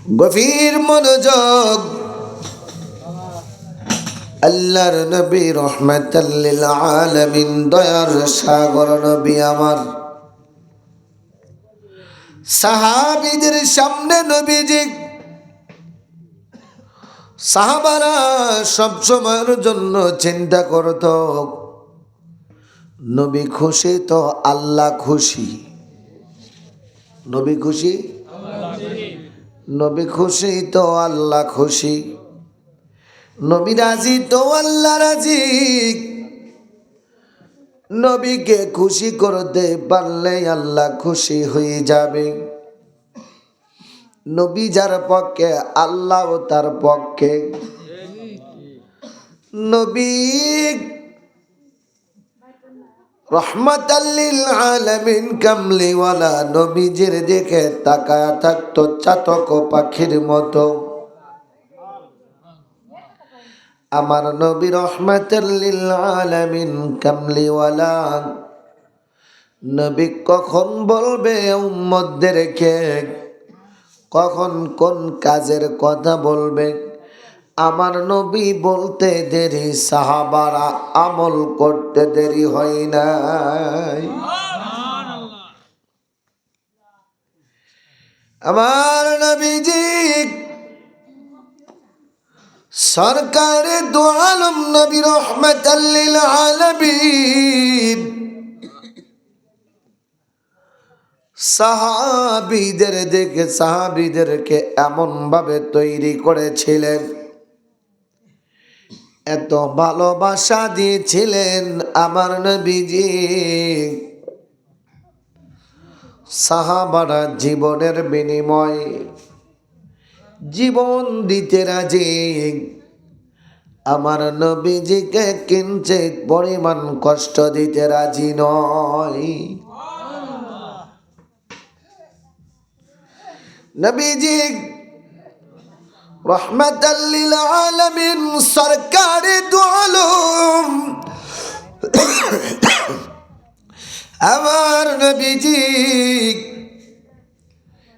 গভীর মনোযোগ। আল্লাহর নবী রহমাতাল লিল আলামিন, দয়ার সাগর নবী আমার, সাহাবীদের সামনে নবীজি, সাহাবারা সব সময়ের জন্য চিন্তা করত, নবী খুশি তো আল্লাহ খুশি, নবী খুশি, নবী খুশি তো আল্লাহ খুশি, নবী রাজি তো আল্লাহ রাজি। নবীকে খুশি করতে পারলে আল্লাহ খুশি হয়ে যাবে। নবী যার পক্ষে আল্লাহ তার পক্ষে। নবী রহমাতাল লিল আলামিন, কামলিওয়ালা নবীজির দিকে তাকায়া থাকতো চাতক পাখির মতো। আমার নবী রহমাতাল লিল আলামিন, কামলিওয়ালা নবী কখন বলবে উম্মতদেরকে, কখন কোন কাজের কথা বলবে, আমার নবী বলতে দেরি, সাহাবারা আমল করতে দেরি হয় নাই। আমার নবীজি সরকারে দু আলম নবী রহমাতাল লিল আলামিন সাহাবীদেরকে এমন ভাবে তৈরি করেছিলেন, এত ভালোবাসা দিয়েছিলেন আমার নবীজি, সাহাবারা জীবনের বিনিময়ে জীবন দিতে রাজি। আমার নবীজিকে কিঞ্চিত পরিমাণ কষ্ট দিতে রাজি নয়। নবীজি রহমাতাল লিল আলামিন, সরকারে দু আলম আমার নবীজি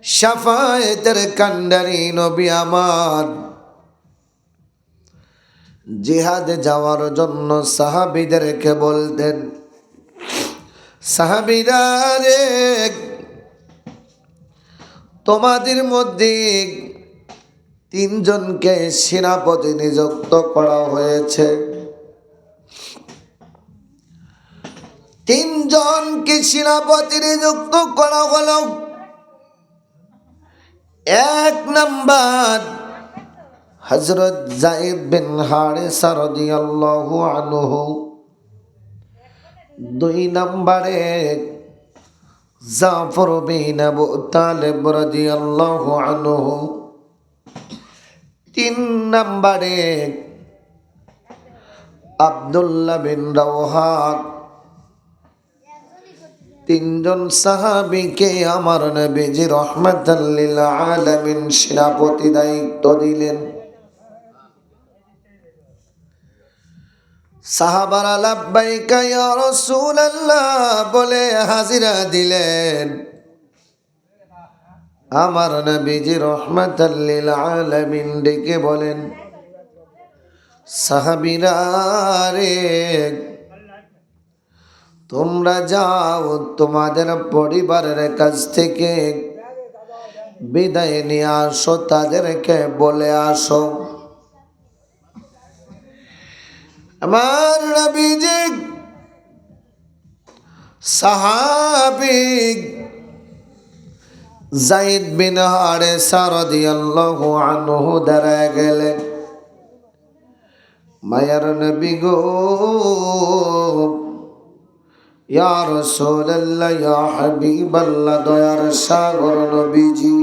শাফায়েতের কান্ডারি নবী আমার, জিহাদে যাওয়ার জন্য সাহাবীদেরকে বলতেন, সাহাবীরা রে, তোমাদের মধ্যে তিনজনকে সেনাপতি নিযুক্ত করা হয়েছে, তিনজনকে সেনাপতি নিযুক্ত করা হলো। এক নাম্বার হযরত যায়েদ বিন হারিসা রাদিয়াল্লাহু আনহু, দুই নম্বরে জাফর বিন আবু তালিব রাদিয়াল্লাহু আনহু, তিন নম্বরে আব্দুল্লাহ বিন রাওহা। তিনজন সাহাবীকে আমার নবীজি রহমাতাল লিল আলামিন সেনাপতি দায়িত্ব দিলেন। সাহাবারা লাব্বাইকা ইয়া রাসূলুল্লাহ বলে হাজিরা দিলেন। আমার নবীজি রহমাতাল লিল আলামিন ডেকে বলেন, সাহাবীরা রে, তোমরা যাও তোমাদের পরিবারের কাছ থেকে বিদায় নিয়ে আসো, তাদেরকে বলে আসো। আমার নবীজি সাহাবী যায়েদ বিন হারিসা রাদিয়াল্লাহু আনহু দাঁড়ায় গেলেন, মায়ার নবী গো, ইয়া রাসূলুল্লাহ, ইয়া হাবিবাল্লাহ, দয়ার সাগর নবীজি,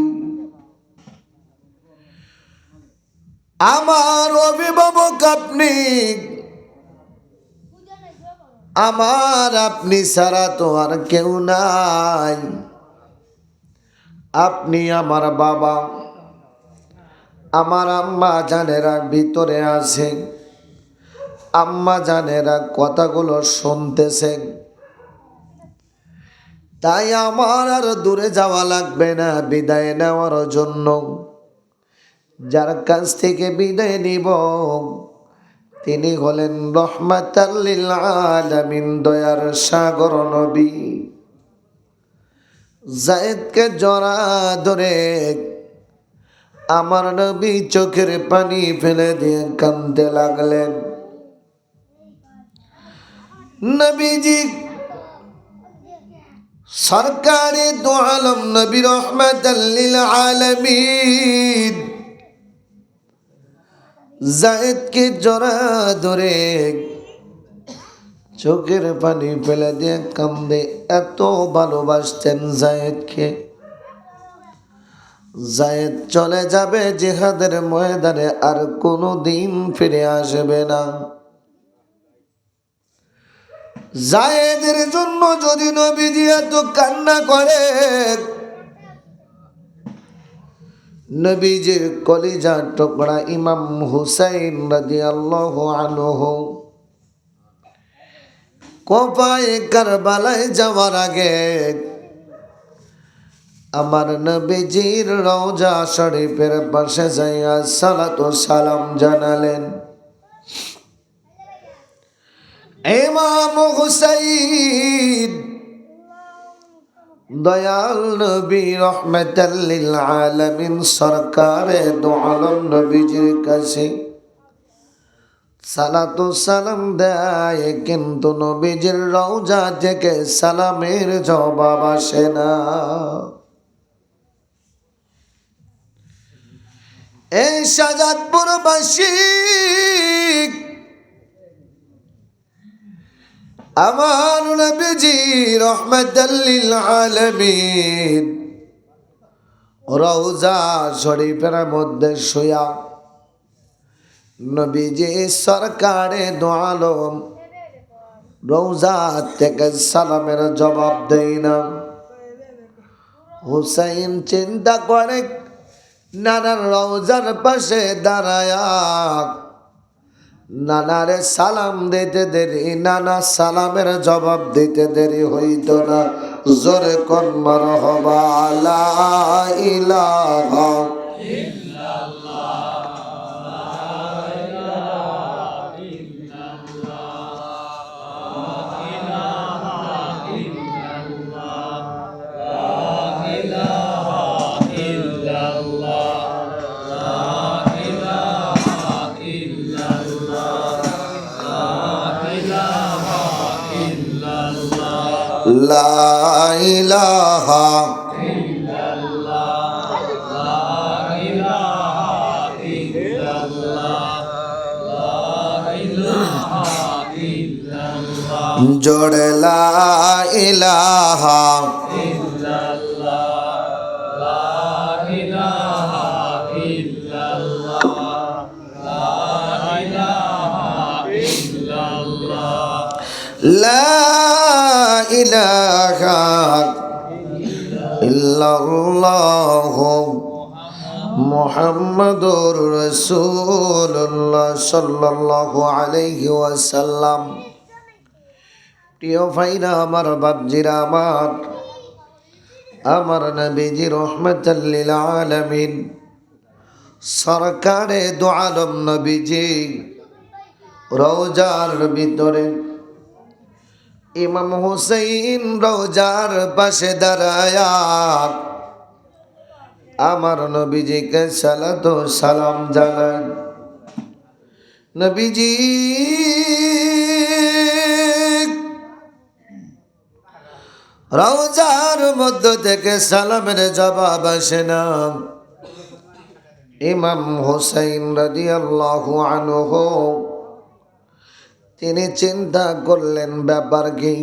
আমার অভিভাবক আপনি, আমার আপনি ছাড়া তো আর কেউ নাই, আপনি আমার বাবা, আমার আম্মা জানেরা ভিতরে আছেন, আম্মা জানেরা কথাগুলো শুনতেছেন, তাই আমার আর দূরে যাওয়া লাগবে না বিদায় নেওয়ার জন্য। যার কাছ থেকে বিদায় নিব তিনি হলেন রহমাতাল লিল আলামিন, দয়ার সাগর নবী। যায়েদকে জড়া ধরে আমার নবী চোখের পানি ফেলে দিয়ে কাঁদতে লাগলেন। নবীজি সরকারে দু আলম নবী রহমাতাল লিল আলামিন যায়েদকে জড়া ধরে চোখের পানি ফেলে দিয়ে কান্দে। এত ভালোবাসতেন যায়েদকে। যায়েদ চলে যাবে জিহাদের ময়দানে, আর কোনো দিন ফিরে আসবে না। যায়েদের জন্য যদি নবীজি এত কান্না করে, নবীজির কলিজার টুকরা ইমাম হুসাইন রাদিয়াল্লাহু আনহু কোপায়ে কারবালায় যাওয়ার আগে আমার নবীজির রওজা শরীফের পাশে যাইয়া সালাতু সালাম জানালেন। ইমাম হুসাইন দয়াল নবী রহমাতাল লিল আলামিন সরকারে দু আলম নবীজির কাছে সালাতু সালাম দেয়, কিন্তু নবীজির রওজা থেকে সালামের জবাব আসে না। এই শাহজাদপুরবাসী আমার নবীজি রহমাতাল লিল আলামিন রওজা শরীফের মধ্যে শুয়া নবীজি সরকারে দু আলম রওজা থেকে সালামের জবাব দেয় না। হুসাইন চিন্তা করে নানার রওজার পাশে দাঁড়ায়া নানারে সালাম দিতে দেরি, নানা সালামের জবাব দিতে দেরি হইত না। জোরে কোন মারহাবা লা ইলাহা লা ইলাহা জোড়ে লা ইলাহা লা ইলাহা ইল্লাল্লাহু মুহাম্মাদুর রাসূলুল্লাহ সাল্লাল্লাহু আলাইহি ওয়াসাল্লাম। প্রিয় ভাইরা আমার, বাপজিরা আমার নবীজি রহমাতাল লিল আলামিন সরকারে দু আলম নবীজি রওজার ভিতরে ইমাম হুসাইন রওজার পাশে দাঁড়ায়া আমার নবীজিকে সালাতু সালাম জানান। নবীজি রওজার মধ্য থেকে সালামের জবাব আসে না। ইমাম হুসাইন রাদিয়াল্লাহু আনহু তিনি চিন্তা করলেন ব্যাপার কি,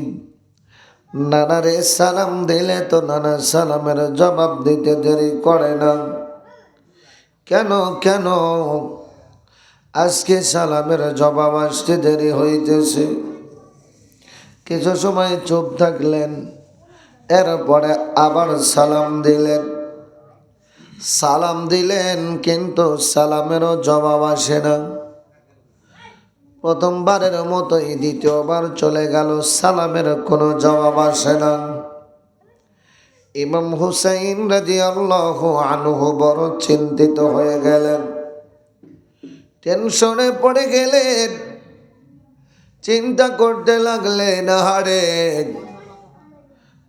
নানারে সালাম দিলে তো নানা সালামের জবাব দিতে দেরি করে না, কেন কেন আজকে সালামের জবাব আসতে দেরি হইতেছে। কিছু সময় চুপ থাকলেন, এরপরে আবার সালাম দিলেন কিন্তু সালামেরও জবাব আসে না। প্রথমবারের মতোই দ্বিতীয়বার চলে গেল, সালামের কোনো জবাব আসে না। ইমাম হুসাইন রাদিয়াল্লাহু আনহু বড় চিন্তিত হয়ে গেলেন, টেনশনে পড়ে গেলেন, চিন্তা করতে লাগলেন, আহারে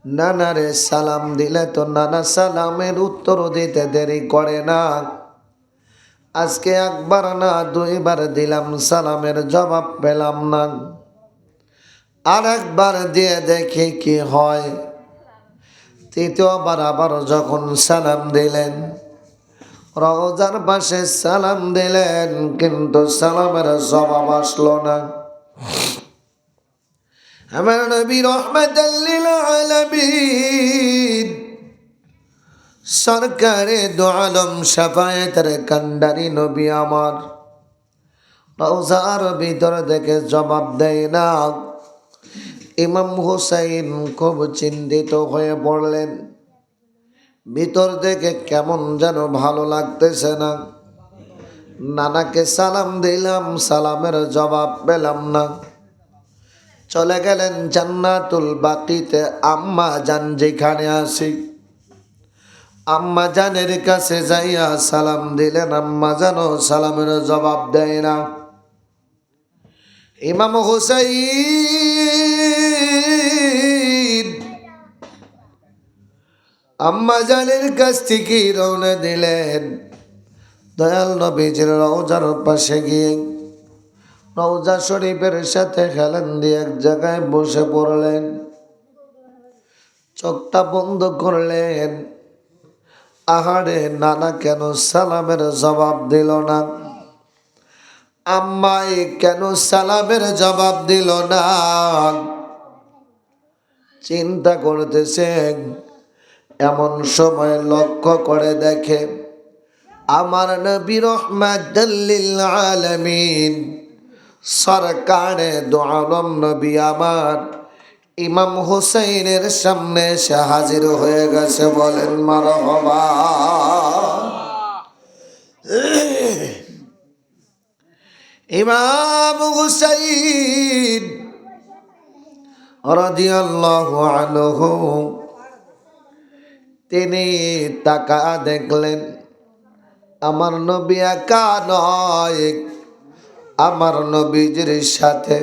নানারে সালাম দিলে তো নানা সালামের উত্তর দিতে দেরি করে না। আজকে একবার না দুইবার দিলাম, সালামের জবাব পেলাম না, আর একবার দিয়ে দেখি কি হয়। তৃতীয়বার আবার যখন সালাম দিলেন, রওজার পাশে সালাম দিলেন, কিন্তু সালামের জবাব আসলো না। আমার নবী রাহমাতাল লিল আলামিন, সরকারে দু আলম শাফায়েতের কান্ডারি নবী আমার রওজার ভিতর থেকে জবাব দেয় না। ইমাম হুসাইন খুব চিন্তিত হয়ে পড়লেন, ভিতর থেকে কেমন যেন ভালো লাগতেছে না। নানাকে সালাম দিলাম, সালামের জবাব পেলাম না। চলে গেলেন জান্নাতুল বাকিতে আম্মা জান যেখানে আসি, আম্মা জানের কাছে যাইয়া সালাম দিলেন, আম্মা জানো সালামের জবাব দেয় না। ইমাম হুসাইন আম্মা জানের কাছ থেকে রওনা দিলেন, দয়াল নবীজির রওজার পাশে গিয়ে রওজা শরীফের সাথে হেলান দিয়ে এক জায়গায় বসে পড়লেন, চোখটা বন্ধ করলেন। আহারে নানা কেন সালামের জবাব দিল না, আম্মাই কেন সালামের জবাব দিল না। চিন্তা করতেছেন, এমন সময় লক্ষ্য করে দেখে আমার নবী রাহমাতাল লিল আলামিন, সরকারে দু আলম নবী আমার ইমাম হুসাইনের সামনে এসে হাজির হয়ে গেছে। বলেন মারহাবা। ইমাম হুসাইন রাদিয়াল্লাহু আনহু তিনি তাকা দেখলেন, আমার নবী একা নয়, আমার নবীজির সাথে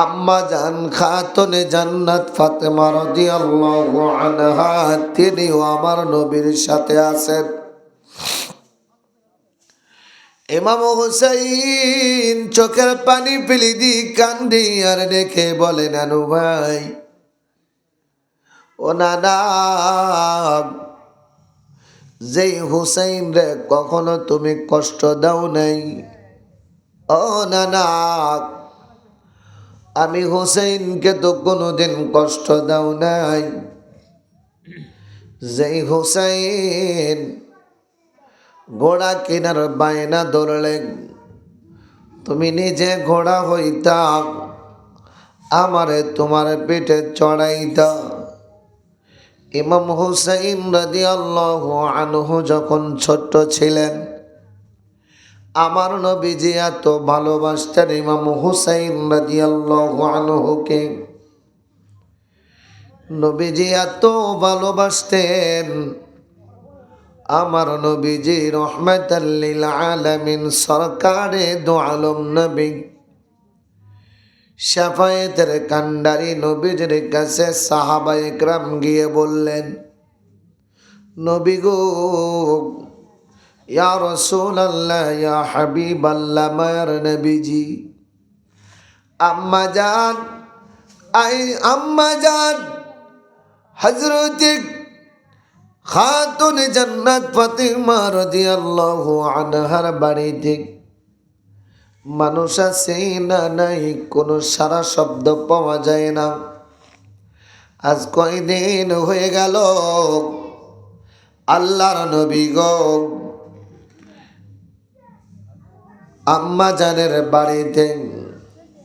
আম্মা জান খাতুনে জান্নাত ফাতেমা রাদিয়াল্লাহু আনহা তিনিও আমার নবীর সাথে আছেন। ইমাম হুসাইন চোখের পানি ফেলে দি কান্দি আর দেখে বলে, নানু ভাই, ও নানা, যেই হুসাইন রে কখনো তুমি কষ্ট দাও নাই, ও নানা, আমি হুসাইনকে তো কোনোদিন কষ্ট দাও নাই। যেই হুসাইন ঘোড়া কেনার বায়না ধরলেন, তুমি নিজে ঘোড়া হইতা, আমারে তোমার পেটে চড়াইতা। ইমাম হুসাইন রাদিয়াল্লাহু আনহু যখন ছোট্ট ছিলেন, আমার নবীজি এত ভালোবাসতেন ইমাম হুসাইন রাদিয়াল্লাহু আনহুকে। নবীজি এত ভালোবাসতেন, আমার নবীজি রাহমাতাল লিল আলামিন সরকারে দু আলম নবী শাফায়েতের কান্ডারি নবীজির কাছে সাহাবায়ে একরাম গিয়ে বললেন, নবী গো, ইয়া রাসূলুল্লাহ, ইয়া হাবিবাল্লাহ, মায়ার নবীজি, আম্মা জান, আম্মা জান হযরত খাতুন জান্নাত ফাতেমা রাদিয়াল্লাহু আনহার বাড়িতে মানুষ আছে না নাই, কোনো সারা শব্দ পাওয়া যায় না। আজ কয়দিন হয়ে গেল আল্লাহর নবী গো আম্মা জানের বাড়িতে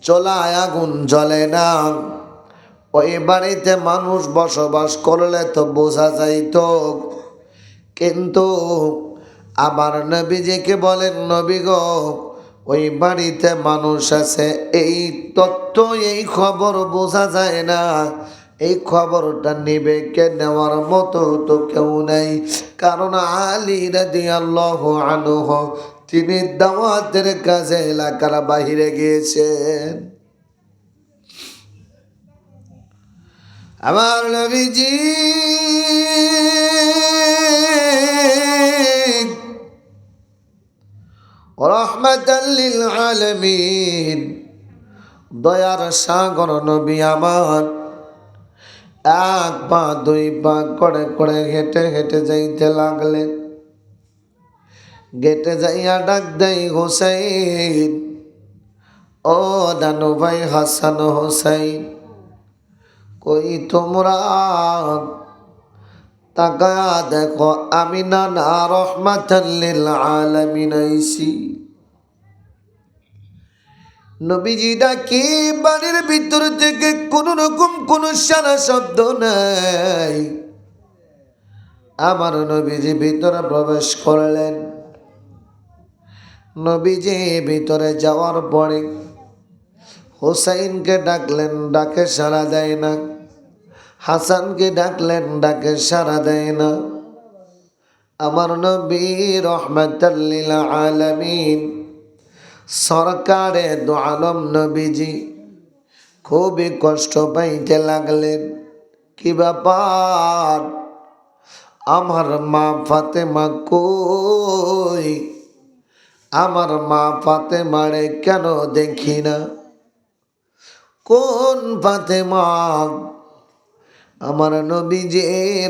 চলায় আগুন জ্বলে না। ওই বাড়িতে মানুষ বসবাস করলে তো বোঝা যাইত, কিন্তু আমার নবীজিকে বলেন, নবী গো, ওই বাড়িতে মানুষ আছে, এই তথ্য এই খবর বোঝা যায় না। এই খবরটা নিবে কে, নেওয়ার মতো তো কেউ নেই। কারণ আলী রাদিয়াল্লাহু আনহু তিনি দাওয়াতের কাজে এলাকার বাহিরে গিয়েছেন। আমার নবীজি রাহমাতাল লিল আলামিন, দয়ার সাগর নবী আমার, এক পা দুই পা করে করে হেঁটে হেঁটে যাইতে লাগলেন। গেটে যাইয়া ডাক দেই, হোসাইন, ও নানু ভাই হাসান হোসাইন, কই তোমরা? তাকায়া দেখো আমি নানা রাহমাতাল লিল আলামিন আইছি। নবীজি ডাকি, বাড়ির ভিতর থেকে কোন রকম কোন সারা শব্দ নাই। আমার নবীজি ভিতরে প্রবেশ করলেন। নবীজি ভিতরে যাওয়ার পরে হোসাইনকে ডাকলেন, ডাকে সাড়া দেয় না। হাসানকে ডাকলেন, ডাকে সাড়া দেয় না। আমার নবী রাহমাতাল লিল আলামিন সরকারে দু আলম নবীজি খুবই কষ্ট পাইতে লাগলেন। কি ব্যাপার? আমার মা ফাতেমা কই? আমার মা ফাতেমারে কেন দেখি না? কোন ফাতেমা? আমার নবীজি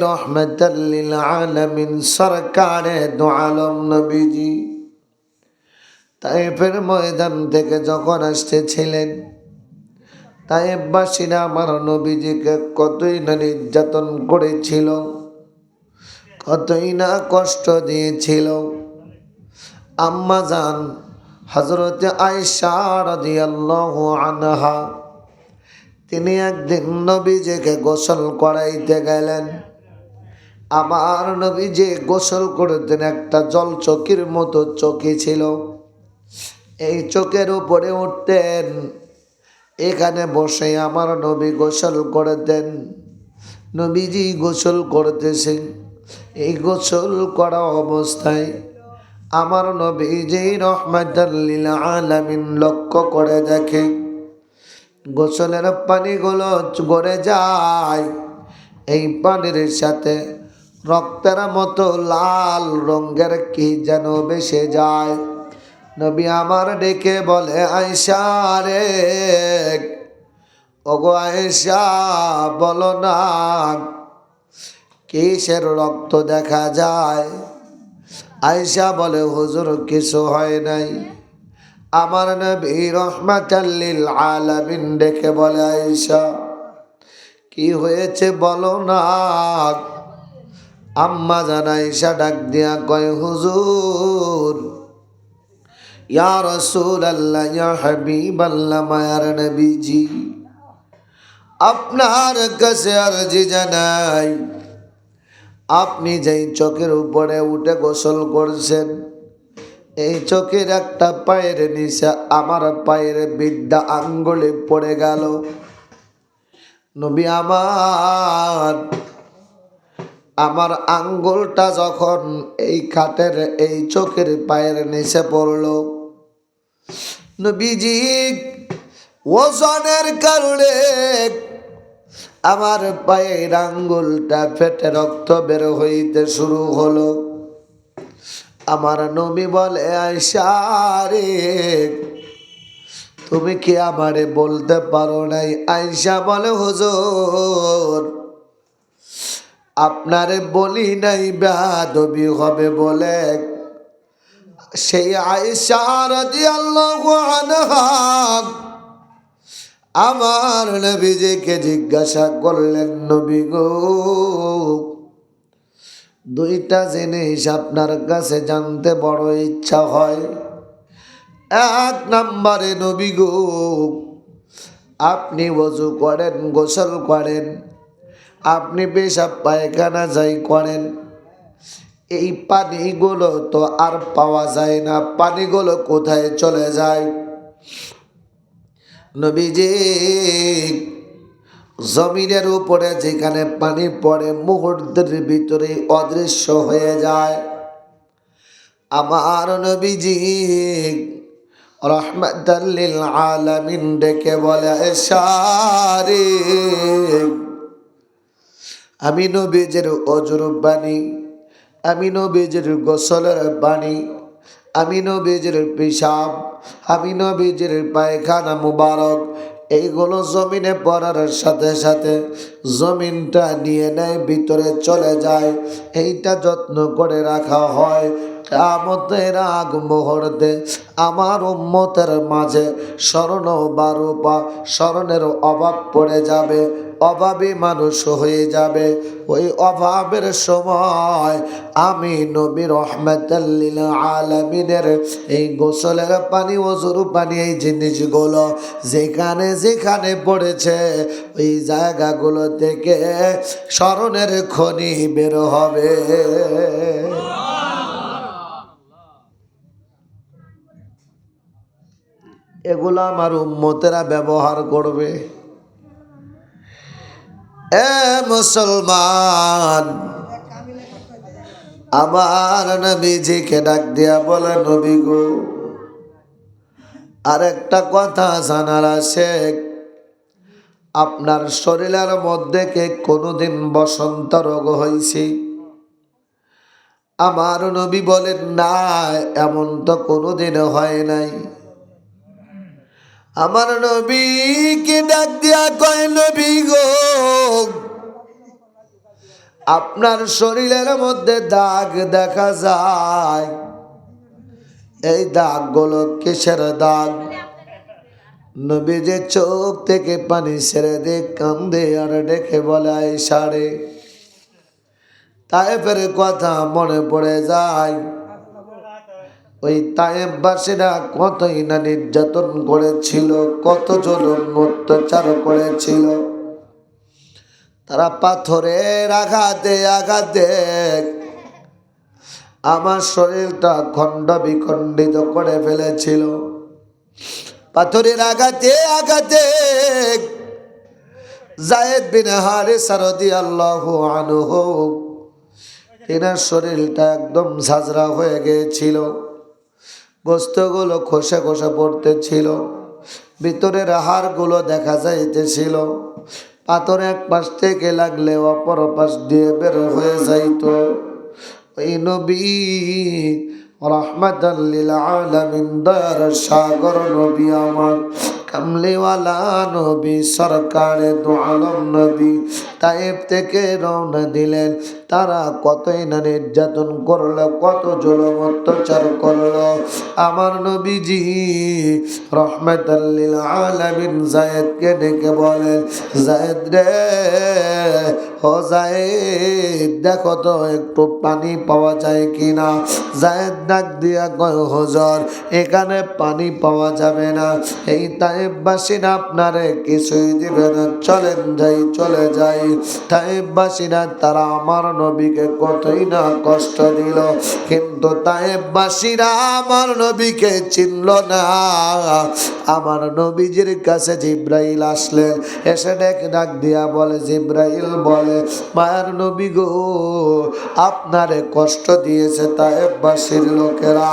রাহমাতাল লিল আলামিন সরকারে দু আলম নবীজি তায়েফের ময়দান থেকে যখন আসতেছিলেন, তায়েফবাসীরা আমার নবীজিকে কতই না নির্যাতন করেছিল, কতই না কষ্ট দিয়েছিল। আম্মা জান হযরতে আয়েশা রাদিয়াল্লাহু আনহা তিনি একদিন নবীজিকে গোসল করাইতে গেলেন। আমার নবীজি গোসল করতেন, একটা জল চকির মতো চকি ছিল, এই চোখের উপরে উঠতেন, এখানে বসে আমার নবী গোসল করতেন। নবীজি গোসল করতেছেন, এই গোসল করা অবস্থায় আমার নবীজি রাহমাতাল লিল আলামিন লক্ষ্য করে দেখে গোসলের পানিগুলো গড়ে যায়, এই পানির সাথে রক্তের মতো লাল রঙের কি যেন ভেসে যায়। নবী আমার ডেকে বলে, আয়েশা রে, ওগো আয়েশা, বলো না কিসের রক্ত দেখা যায়? আয়েশা বলে, হুজুর কিছু হয় নাই। আমার নবী রাহমাতাল লিল আলামিন ডেকে বলে, আয়েশা কি হয়েছে বলো না? আম্মা জান আয়েশা ডাক দিয়া কয়, হুজুর, ইয়া রাসূলুল্লাহ, ইয়া হাবিবাল্লাহ, মায়ার নবীজি, আপনার কাছে আরজি জানাই, আপনি যেই চোখের উপরে উঠে গোসল করছেন, এই চোখের একটা পায়ের নিচে আমার পায়ের বিদ্যা আঙ্গুলে পড়ে গেল। নবী আমার আঙ্গুলটা যখন এই খাটের এই চোখের পায়ের নিচে পড়ল, নবীজি ওজনের কারণে আমার পায়ের আঙ্গুলটা ফেটে রক্ত বের হইতে শুরু হলো। আমার নবী বলে, আয়েশা রে, তুমি কি আমারে বলতে পারো নাই? আয়েশা বলে, হুজুর, আপনারে বলি নাই বেয়াদবি হবে বলে। সেই আয়েশা রাদিয়াল্লাহু আনহা আমার নবীজিকে জিজ্ঞাসা করলেন, নবী গো, দুইটা জিনিস আপনার কাছে জানতে বড় ইচ্ছা হয়। এক নম্বরে নবী গো, আপনি ওযু করেন, গোসল করেন, আপনি পেশাব পায়খানা যাই করেন, এই পানিগুলো তো আর পাওয়া যায় না, পানিগুলো কোথায় চলে যায়? নবীজি জমিনের উপরে যেখানে পানি পড়ে মুহূর্তের ভিতরে অদৃশ্য হয়ে যায়। আমার নবীজি রাহমাতাল লিল আলামিন ডেকে বলে, এসারে আমি নবীজির অজুর পানি, আমি নবীজির গোসলের পানি, আমি নবীজির পেশাব, আমি নবীজির পায়খানা মুবারক, এইগুলো জমিনে পড়ার সাথে সাথে জমিনটা নিয়ে নেয়, ভিতরে চলে যায়। এইটা যত্ন করে রাখা হয়। কিয়ামতের আগ মুহূর্তে আমার উম্মতের মাঝে স্মরণ বারোপা স্মরণের অভাব পড়ে যাবে, অভাবী মানুষ হয়ে যাবে। ওই অভাবের সময় আমি নবী রাহমাতাল লিল আলামিনের এই গোসলের পানি, ওযুর পানি, এই জিনিসগুলো যেখানে যেখানে পড়েছে ওই জায়গাগুলো থেকে স্মরণের খনি বের হবে। এগুলো আমার উম্মতেরা ব্যবহার করবে। এ মুসলমান, আমার নবীজিকে ডাক দিয়া বলে, নবী গো, আরেকটা কথা জানার আছে, আপনার শরীরের মধ্যে কি কোনোদিন বসন্ত রোগ হয়েছে? আমার নবী বলেন, না, এমন তো কোনোদিন হয় নাই। আমার নবীকে ডাক দিয়া কয়, নবী গো, আপনার শরীরের মধ্যে দাগ দেখা যায়, এই দাগগুলো কিসের দাগ? নবী যে চোখ থেকে পানি ছেড়ে দিয়ে কান্দে আর ডেকে বলে, আয়েশারে, তায়েফের কথা মনে পড়ে যায়। ওই তায়েফবাসীরা কতই না নির্যাতন করেছিল, কত জুলুম অত্যাচার করেছিল। তারা পাথরের আঘাতে আঘাতে আমার শরীরটা খণ্ড বিখণ্ডিত করে ফেলেছিল। পাথরের আঘাতে আঘাতে যায়েদ বিন হারিসা রাদিয়াল্লাহু আনহু, তিনার শরীরটা একদম ঝাঁঝরা হয়ে গিয়েছিল, গোস্তগুলো খসে খসে পড়তেছিল, ভিতরের হাড়গুলো দেখা যাইতেছিল। পাথর এক পাশ থেকে লাগলে অপর পাশ দিয়ে বের হয়ে যাইত। ওই নবী রাহমাতাল লিল আলামিন, দয়ার সাগর নবী আমার, কামলিওয়ালা নবী, সরকারে দু আলম নবী তায়েফ থেকে রওনা দিলেন। তারা কতই না নির্যাতন করলো, কত জুলুম অত্যাচার করলো। আমার নবীজি রাহমাতাল লিল আলামিন যায়েদকে ডেকে বলেন, যায়েদ রে, ও যায়েদ, দেখো তো একটু পানি পাওয়া যায় কিনা। যায়েদ ডাক দিয়া কয়, হুজুর, এখানে পানি পাওয়া যাবে না, এই তায়েফবাসীরা আপনারে কিছুই দিবে না, চলেন যাই, চলে যাই। তায়েফবাসীরা তারা আমার নবীকে কতই না কষ্ট দিল, কিন্তু তায়েফবাসীরা আমার নবীকে চিনল না। আমার নবীজির কাছে জিব্রাইল আসলেন, এসে ডাক দিয়া বলে, জিব্রাইল বলে, মায়ার নবী গো, আপনারে কষ্ট দিয়েছে তায়েফবাসীর লোকেরা,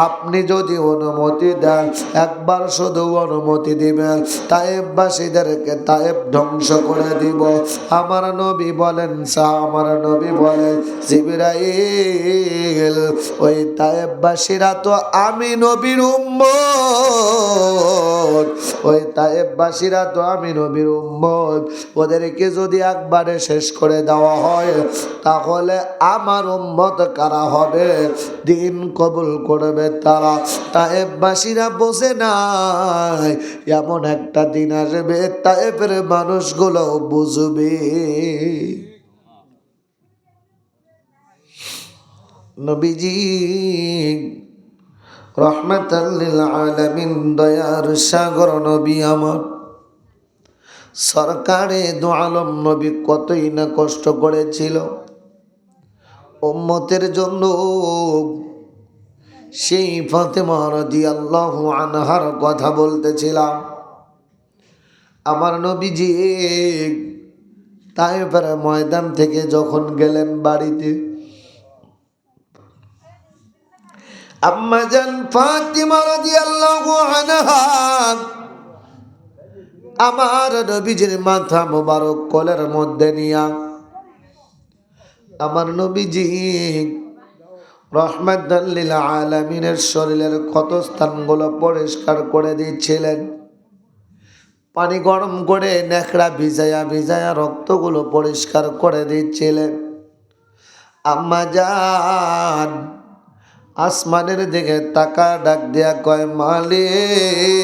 আপনি যদি অনুমতি দেন, একবার শুধু অনুমতি দিবেন, তায়েফবাসীদেরকে তায়েফ ধ্বংস করে দিব। আমার নবী বলেন, আমার নবী বলেন, জিবরাইল, ওই তায়েফবাসীরা তো আমি নবীর উম্মত, ওই তায়েফবাসীরা তো আমি নবীর উম্মত, ওদেরকে যদি একবারে শেষ করে দেওয়া হয়, তাহলে আমার উম্মত কারা হবে? দিন কবুল করবে তারা। তায়েফবাসীরা বোঝে নাই, এমন একটা দিন আসবে তায়েফের মানুষগুলো বুঝবে। নবীজি রাহমাতাল লিল আলামিন, দয়ার সাগর নবী আমার, সরকারে দু আলম নবী কতই না কষ্ট করেছিল উম্মতের জন্য। সেই ফাতেমা রাদিয়াল্লাহু আনহার কথা বলতেছিলাম। আমার নবীজি তায়েফের ময়দান থেকে যখন গেলেন বাড়িতে, আম্মা জান ফাতিমা রাদিয়াল্লাহু আনহা আমার নবীজির মাথা মোবারক কোলের মধ্যে নিয়া আমার নবীজি রহমাতাল লিল আলামিনের শরীরের ক্ষত স্থানগুলো পরিষ্কার করে দিচ্ছিলেন। পানি গরম করে নেকড়া ভিজায়া ভিজায়া রক্তগুলো পরিষ্কার করে দিচ্ছিলেন। আম্মা জান আসমানের দিকে তাকা ডাক দিয়া কয়, মালিক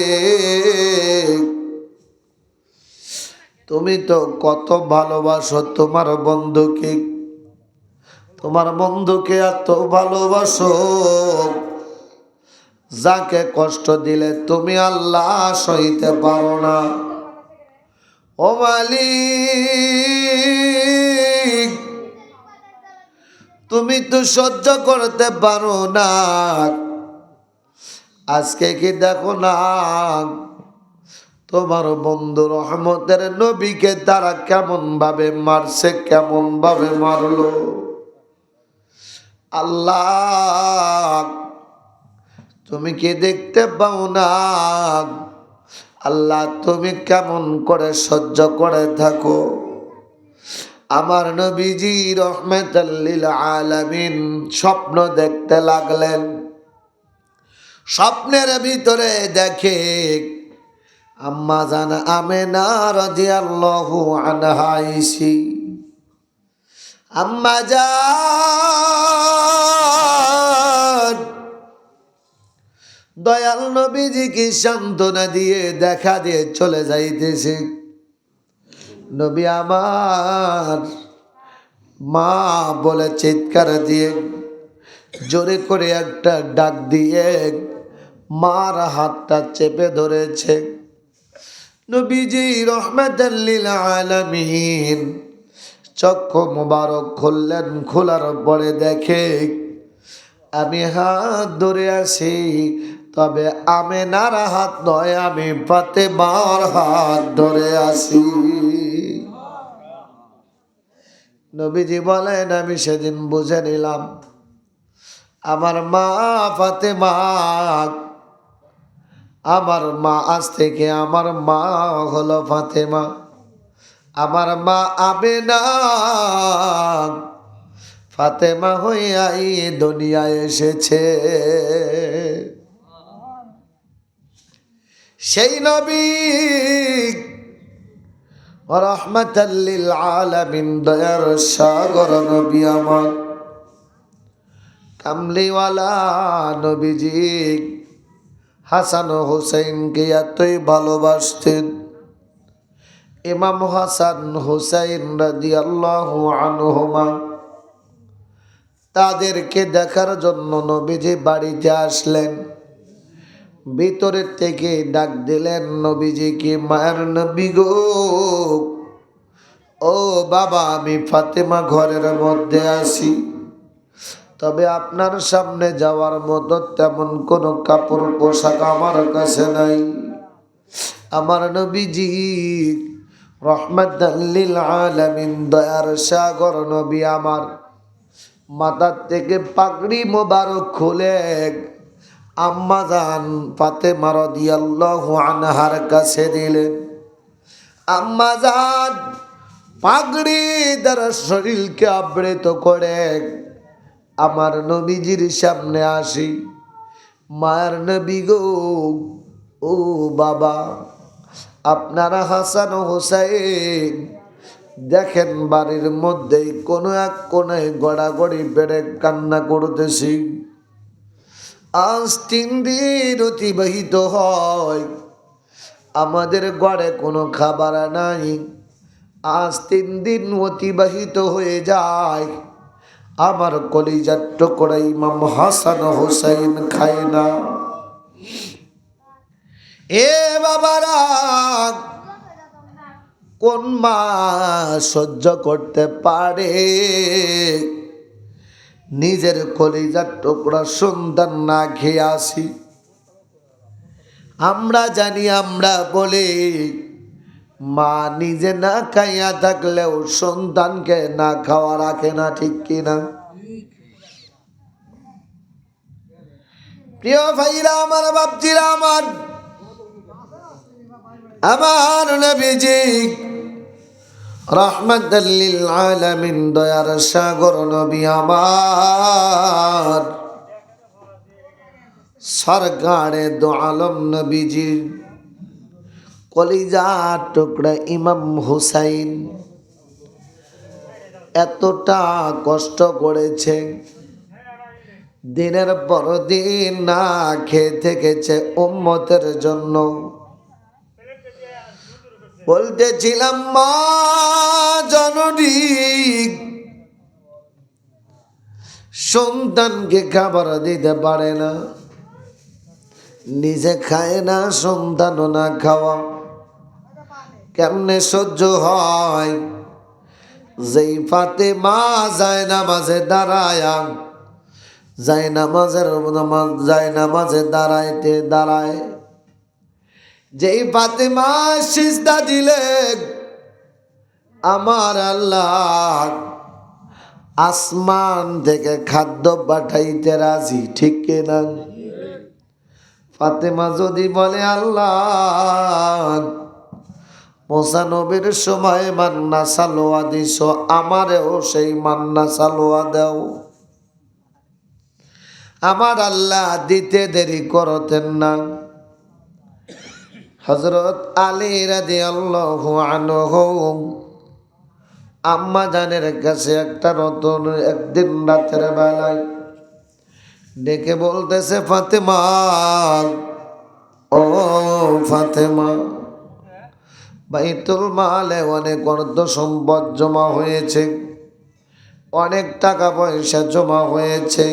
তুমি তো কত ভালোবাসো তোমার বন্ধুকে, তোমার বন্ধুকে এত ভালোবাসো, যাকে কষ্ট দিলে তুমি আল্লাহ সইতে পারো না। ও মালিক তুমি তো সহ্য করতে পারো না, আজকে কি দেখো না তোমার বন্ধু রহমতের নবীকে তারা কেমন ভাবে মারছে, কেমন ভাবে মারলো। আল্লাহ তুমি কি দেখতে পাও না? আল্লাহ তুমি কেমন করে সহ্য করে থাকো। আমার নবীজি রহমাতাল লিল আলামিন স্বপ্ন দেখতে লাগলেন। স্বপ্নের ভিতরে দেখে আম্মা জান আমেনা রাদিয়াল্লাহু আনহা আইসি। আম্মা জান দয়াল নবীজিকে সান্ত্বনা দিয়ে দেখা দিয়ে চলে যাইতেছে। নবী আমার মা বলে চিৎকার দিয়ে জোরে করে একটা ডাক দিয়ে মার হাতটা চেপে ধরেছে। নবীজি রহমাতাল লিল আলামিন চক্ষু মোবারক খুললেন। খোলার পরে দেখে আমি হাত ধরে আছি, তবে আমেনার হাত নয়, আমি ফাতেমার হাত ধরে আছি। নবীজি বলেন আমি সেদিন বুঝে নিলাম আমার মা ফাতেমা, আমার মা আজ থেকে আমার মা হলো ফাতেমা, আমার মা আমেনা ফাতেমা হইয়া এই দুনিয়ায় এসেছে। সেই নবী রহমাতাল লিল আলামিন দয়ার সাগর নবী আমার কামলিওয়ালা নবীজি হাসান হুসাইনকে এতই ভালোবাসতেন। ইমাম হাসান হুসাইন রাদিয়াল্লাহু আনহুমা তাদেরকে দেখার জন্য নবীজি বাড়িতে আসলেন। ভিতরের থেকে ডাক দিলেন নবীজিকে, মায়ের নবী গো, ও বাবা আমি ফাতেমা ঘরের মধ্যে আছি, তবে আপনার সামনে যাওয়ার মতো তেমন কোনো কাপড় পোশাক আমার কাছে নাই। আমার নবীজি রহমাতাল লিল আলামিন দয়ার সাগর নবী আমার মাথার থেকে পাগড়ি মোবারক খুলে আম্মা জান ফাতেমা রাদিয়াল্লাহু আনহার কাছে দিলেন। আম্মা জান পাগড়ি দ্বারা শরীরকে আবৃত করে আমার নবীজির সামনে আসি। মায়ের নবী গো, ও বাবা আপনারা হাসান ও হোসাইন দেখেন বাড়ির মধ্যেই কোনো এক কোণে গড়াগড়ি বেড়ে কান্না করতেছি। আজ 3 দিন অতিবাহিত হয়, আমাদের ঘরে কোনো খাবার নাই। আজ 3 দিন অতিবাহিত হয়ে যায়, আমার কলিজার টুকরা ইমাম হাসান হুসাইন খায় না। এ বাবারা, কোন মা সহ্য করতে পারে নিজের কলিজার টুকরা সন্তান না খেয়ে আসি? আমরা জানি, আমরা বলে মা নিজে না খাইয়া থাকলেও সন্তানকে না খাওয়া রাখে না, ঠিক কিনা? প্রিয় ভাইরা আমার, বাপজিরা আমার, আমার নবীজি রাহমাতাল লিল আলামিন, দয়ার সাগর নবী আমার সরকারে দো আলম নবীজি কলিজার টুকরা ইমাম হুসাইন এতটা কষ্ট করেছে, দিনের পর দিন না খেয়ে থেকেছে উম্মতের জন্য। বলতেছিলাম, মা জননী সন্তানকে খাবার দিতে পারে না, নিজে খায় না, সন্তানও না খাওয়া কেমনে সহ্য হয়? যেই ফাতেমা জায়নামাজে দাঁড়ায়া, জায়নামাজে দাঁড়ায়, যেই ফাতেমা সিজদা দিলে আমার আল্লাহ আসমান থেকে খাদ্য পাঠাইতে রাজি, ঠিক কিনা? ফাতেমা যদি বলে, আল্লাহ মুসা নবীর সময় মান্না সালোয়া দিস, আমারেও সেই মান্না সালোয়া দাও, আমার আল্লাহ দিতে দেরি করতেন না। হযরত আলী রাদিয়াল্লাহু আনহু আম্মা জানের কাছে একটা রতন একদিন রাতের বেলায় ডেকে বলতেছে, ফাতেমা, ও ফাতেমা, বাইতুল মালে অনেক অর্থ সম্পদ জমা হয়েছে, অনেক টাকা পয়সা জমা হয়েছে,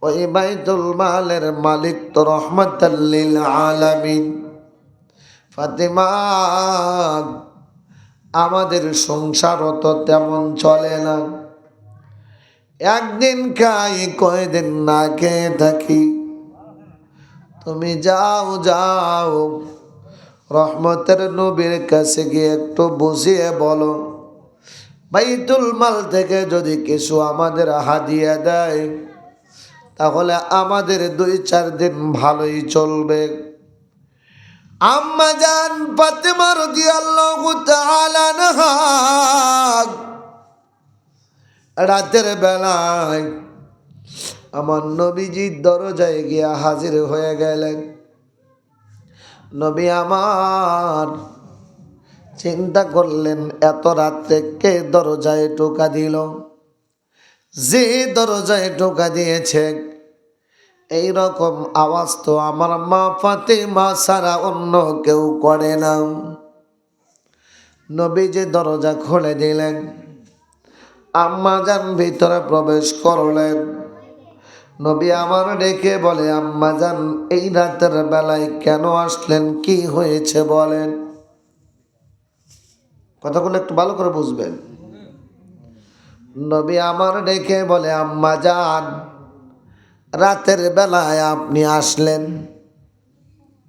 ওই বাইতুল মালের মালিক তো রহমাতাল লিল আলামিন। ফাতেমা, আমাদের সংসারও তো তেমন চলে না, একদিন খাই কয়দিন না খেয়ে থাকি, তুমি যাও যাও রহমতের নবীর কাছে গিয়ে একটু বুঝিয়ে বলো, বাইতুল মাল থেকে যদি কিছু আমাদের হাদিয়া দেয় তাহলে আমাদের 2-4 দিন ভালোই চলবে। আম্মা জান ফাতেমা রাদিয়াল্লাহু তাআলা আনহা রাতের বেলায় আমার নবীজির দরজায় গিয়া হাজির হয়ে গেলেন। নবী আমার চিন্তা করলেন, এত রাত্রে কে দরজায় টোকা দিল? যে দরজায় টোকা দিয়েছে এই রকম আওয়াজ তো আমার মা ফাতেমা ছাড়া অন্য কেউ করে না। নবী যে দরজা খুলে দিলেন, আম্মা জান ভিতরে প্রবেশ করলেন। নবী আমার ডেকে বলে, আম্মা জান এই রাতের বেলায় কেন আসলেন, কি হয়েছে বলেন? কথাগুলো একটু ভালো করে বুঝবেন। নবী আমার ডেকে বলে, আম্মা জান রাতের বেলায় আপনি আসলেন,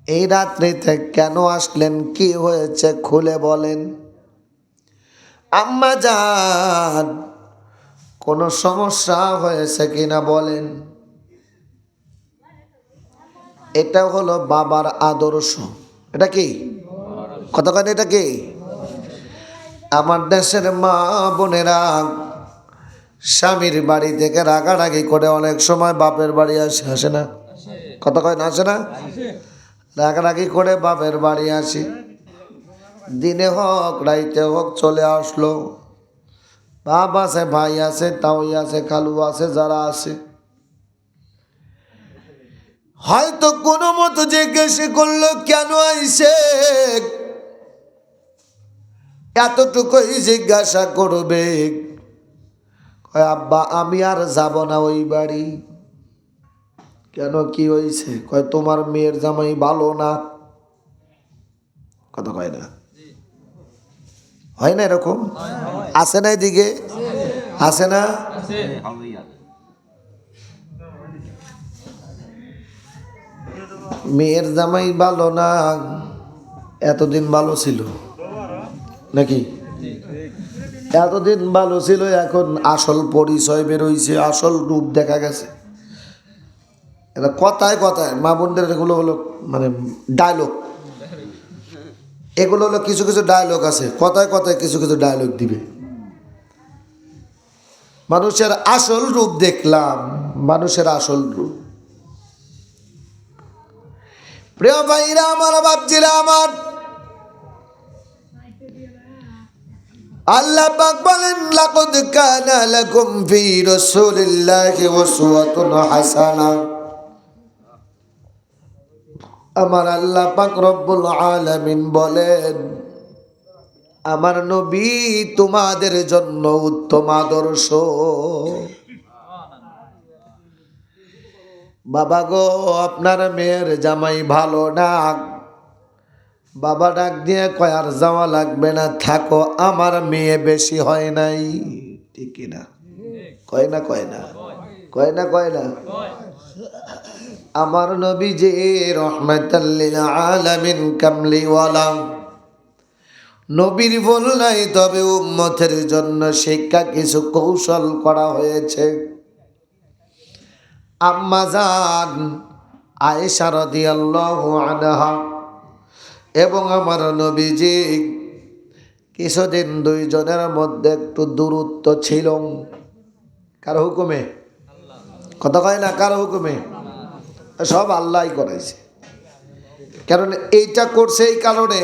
এই রাত্রিতে কেন আসলেন, কি হয়েছে খুলে বলেন। আম্মা জান কোনো সমস্যা হয়েছে কিনা বলেন। এটা হলো বাবার আদর্শ। এটা কি কথা কেন? এটা কি? আমার দেশের মা বোনেরা স্বামীর বাড়ি থেকে রাগারাগি করে অনেক সময় বাপের বাড়ি আসে না? কথা কয় না, আসে না? রাগারাগি করে বাপের বাড়ি আসি, দিনে হোক রাইতে হোক চলে আসলো। বাপ আছে, ভাই আছে, তাই আছে, খালু আছে, যারা আছে হয়তো কোনো মতো জিজ্ঞেস করলো কেন আইছে, এতটুকুই জিজ্ঞাসা করবে, কয় আব্বা আমি আর যাব না ওই বাড়ি। কেন, কি হয়েছে? কয় তোমার মেয়ের জামাই ভালো না। কথা কয় না? হয় না এরকম? আছে না এদিকে? আছে না? মেয়ের জামাই ভালো না, এতদিন ভালো ছিল নাকি? এতদিন ভালো ছিল, এখন আসল পরিচয় বেরোইছে, আসল রূপ দেখা গেছে। এটা কথায় কথায় মা বোনদের এগুলো হলো মানে ডায়লগ, এগুলো হলো কিছু কিছু ডায়লগ আছে, কথায় কথায় কিছু কিছু ডায়লগ দিবে। মানুষের আসল রূপ দেখলাম, মানুষের আসল রূপ। প্রিয় ভাইরা আমার, বাপজিরা আমার, আল্লাহ পাক বলেন লাকাদ কানা লাকুম ফি রাসূলিল্লাহি উসওয়াতুন হাসানাহ। আমার আল্লাহ পাক রব্বুল আলামিন বলেন, আমার নবী তোমাদের জন্য উত্তম আদর্শ। বাবা গো, আপনার মেয়ের জামাই ভালো না, বাবা ডাক দিয়ে কয় আর যাওয়া লাগবে না, থাকো, আমার মেয়ে বেশি হয় নাই। ঠিক কিনা? কয় না কয় না কয় না কয় না? আমার নবী যে রহমাতাল লিল আলামিন কামলিওয়ালা নবীর ভুল নাই, তবে উম্মতের জন্য শিক্ষা কিছু কৌশল করা হয়েছে। আম্মা জান আয়েশা রাদিয়াল্লাহু আনহা এবং আমার নবীজি কিছুদিন দুইজনের মধ্যে একটু দূরত্ব ছিল। কার হুকুমে? কথা কয় না, কার হুকুমে? সব আল্লাহই করাইছে। কারণ এইটা করছে এই কারণে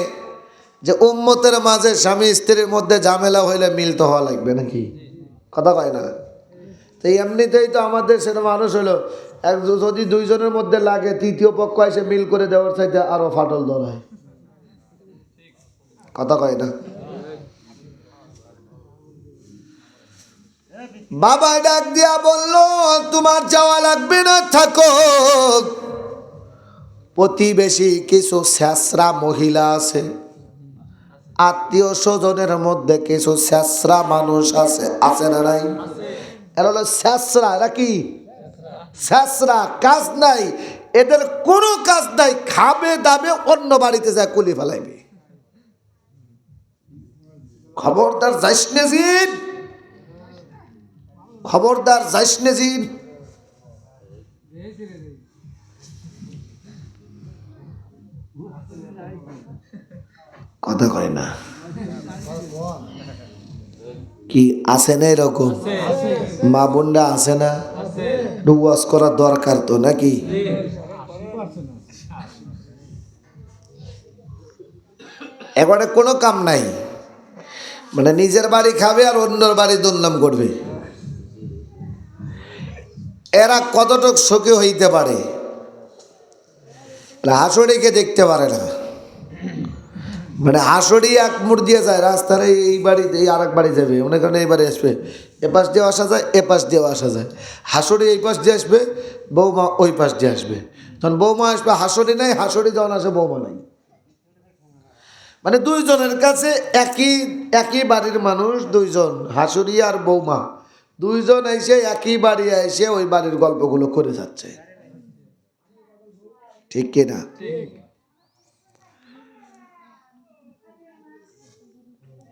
যে উম্মতের মাঝে স্বামী স্ত্রীর মধ্যে ঝামেলা হইলে মিলতে হওয়া লাগবে নাকি? কথা কয় না? তো এমনিতেই তো আমাদের সেটা মানুষ হলো, যদি দুইজনের মধ্যে লাগে, তৃতীয় পক্ষ এসে মিল করে দেওয়ার চাইতে আরো ফাটল ধরায়। কথা কয় না? বাবা ডাক দিয়া বলল, তোমার যাওয়া লাগবে না, থাকো। প্রতিবেশী কিছু ছেঁচড়া মহিলা আছে, আত্মীয় স্বজনের মধ্যে কিছু ছেঁচড়া মানুষ আছে, আছে না নাই? এরা হলো ছেঁচড়া। এরা কি? ছেঁচড়া, কাজ নাই এদের, কোনো কাজ নাই, খাবে দাবে, অন্য বাড়িতে যায় কুলি ফেলাইবে। খবরদার যাইস নে জিন, খবরদার যাইস নে জিন। কথা কয় না? কি আছে না এরকম মা বোনরা? আছে না? ওয়াজ করার দরকার তো নাকি? এবারে কোনো কাম নাই, মানে নিজের বাড়ি খাবে আর অন্যর বাড়ি দুর্নাম করবে। এরা কতটুক সুখী হইতে পারে? হাসুড়িকে দেখতে পারে না, মানে হাসুড়ি এক মুড় দিয়ে যায় রাস্তার, এই বাড়িতে এই আর এক বাড়ি যাবে, মনে করেন এই বাড়ি আসবে, এ পাশ দিয়েও আসা যায়, এ পাশ দিয়েও আসা যায়। হাসুড়ি এই পাশ দিয়ে আসবে, বৌমা ওই পাশ দিয়ে আসবে। তখন বৌমা আসবে, হাসুড়ি নাই, হাসুড়ি যখন আসে বৌমা নাই। মানে দুইজনের কাছে একই একই বাড়ির মানুষ, দুইজন হাসুড়ি আর বৌমা, দুইজন এসে একই বাড়ি এসে ওই বাড়ির গল্পগুলো করে যাচ্ছে। ঠিক কিনা?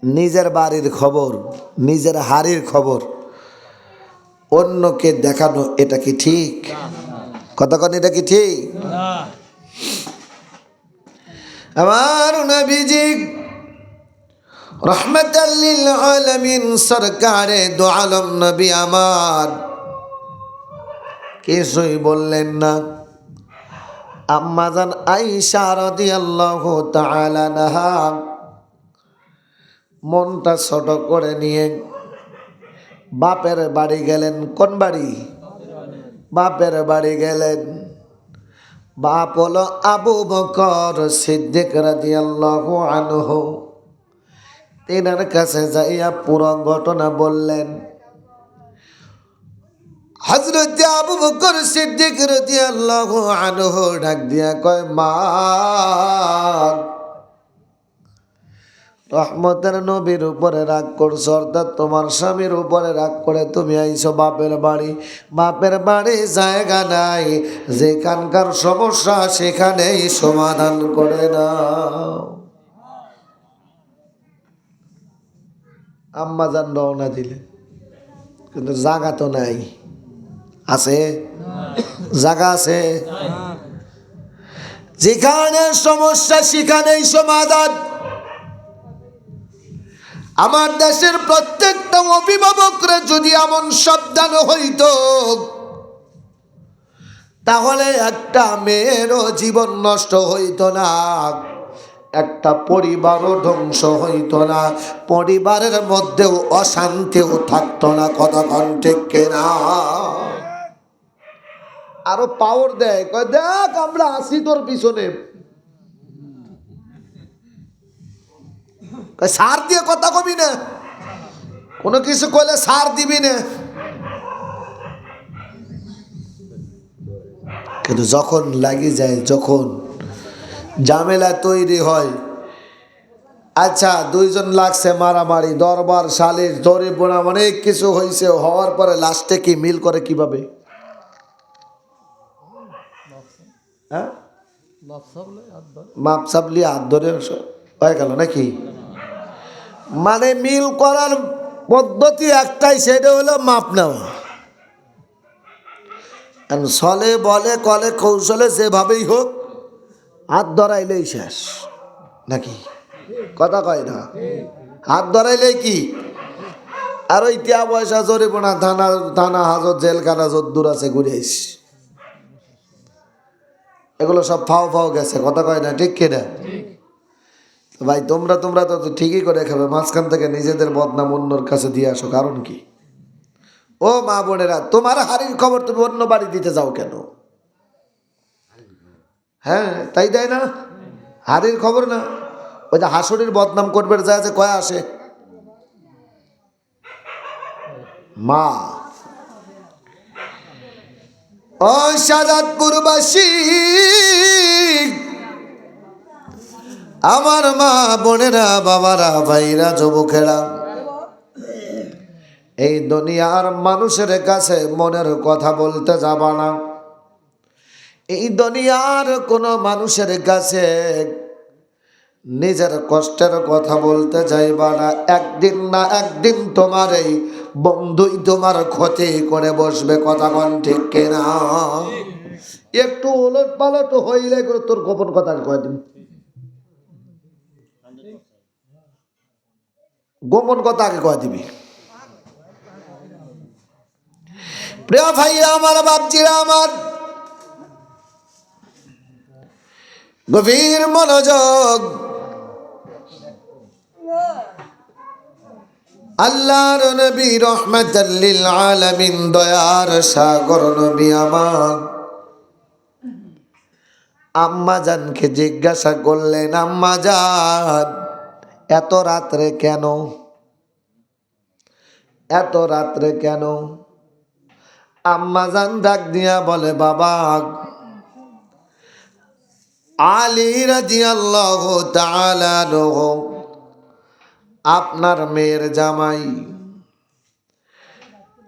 নিজের বাড়ির খবর, নিজের হাড়ির খবর অন্যকে দেখানো, এটা কি ঠিক? কথা কন, এটা কি ঠিক? আমার নবীজি রহমাতাল লিল আলামিন সরকারে দো আলম নবী আমার কিছুই বললেন না। আম্মা জান আয়েশা রাদিয়াল্লাহু তাআলা আনহা মনটা ছোট করে নিয়ে বাপের বাড়ি গেলেন। কোন বাড়ি? বাপের বাড়ি গেলেন। বাপ হলো আবু বকর সিদ্দিক রাদিয়াল্লাহু আনহু। তিনার কাছে যাইয়া পুরো ঘটনা বললেন। হযরত আবু বকর সিদ্দিক রাদিয়াল্লাহু আনহু ডাক দিয়া কয়, মা, রহমতের নবীর উপরে রাগ করছো, অর্থাৎ তোমার স্বামীর উপরে রাগ করে তুমি আইছো বাপের বাড়ি। বাপের বাড়ি জায়গা নাই, যেখানকার সমস্যা সেখানেই সমাধান করে নাও। আম্মা জান রওনা দিলেন, কিন্তু জাগা তো নাই। আছে? জাগা আছে? যেখানে সমস্যা সেখানেই সমাধান। আমার দেশের প্রত্যেকটা অভিভাবকরা যদি এমন সাবধান হইত, তাহলে একটা মেয়েরও জীবন নষ্ট হইত না, একটা পরিবারও ধ্বংস হইত না, পরিবারের মধ্যেও অশান্তিও থাকতো না। কতক্ষণ ঠিক কিনা? আরো পাওয়ার দেয়, কয় দেখ আমরা আসি তোর পিছনে। সার দিয়ে কথা কবি না, কোনো কিছু কইলে সার দিবি না। কিন্তু যখন লাগি যায়, যখন ঝামেলা তৈরি হয়, আচ্ছা দুইজন লাগছে মারামারি, দরবার সালিশ জরিমানা অনেক কিছু হয়েছে, হওয়ার পরে লাস্টে কি মিল করে কিভাবে? হ্যাঁ, মাপ সাপলি হাত ধরে হয়ে গেল নাকি? মানে মিল করার পদ্ধতি একটাই, সেটা হলো মাপ নেওয়া। ছলে বলে কলে কৌশলে যেভাবেই হোক হাত ধরাইলেই শেষ নাকি? কথা কয় না? হাত ধরাইলেই কি আর ওই টিয়া পয়সা জরিমানা, থানা থানা হাজত জেলখানা যদ্দূর আছে ঘুরে আইস, এগুলো সব ফাও ফাও গেছে। কথা কয় না ঠিক কিনা? ভাই তোমরা তো ঠিকই করে খাবে, মাঝখান থেকে নিজেদের বদনাম অন্যর কাছে দিয়ে আসো, কারণ কি? ও মা বোনেরা, তোমার হাড়ির খবর তুমি অন্য বাড়ি দিতে যাও কেন? হ্যাঁ তাই দেয় না? হাড়ির খবর না, ওই যে হাসুড়ির বদনাম করবে যায় যে কয়া আসে মা। ও শাহাদাতপুরবাসী, আমার মা বোনেরা, বাবারা, ভাইরা, যুবকেরা, এই দুনিয়ার মানুষের কাছে মনের কথা বলতে যাবা না। এই দুনিয়ার কোনো মানুষের কাছে নিজের কষ্টের কথা বলতে যাইবা না। একদিন না একদিন তোমার এই বন্ধুই তোমার ক্ষতি করে বসবে। কথা কোন ঠিক কিনা? একটু ওলট পালট হইলে করে তোর গোপন কথা কয়ে দিবি, গোপন কথা আগে কয়ে দিবি। প্রিয় ভাইয়া আমার, বাপজিরা আমার, গভীর মনোযোগ। আল্লাহর নবী রহমাতাল লিল আলামিন, দয়ার সাগর নবী আমার আম্মা জানকে জিজ্ঞাসা করলেন, আম্মা জান এত রাত্রে কেন? এত রাত্রে কেন? আম্মা জান ডাক দিয়া বলে, বাবা আলী রাদিয়াল্লাহু তাআলা আনহু আপনার মেয়ের জামাই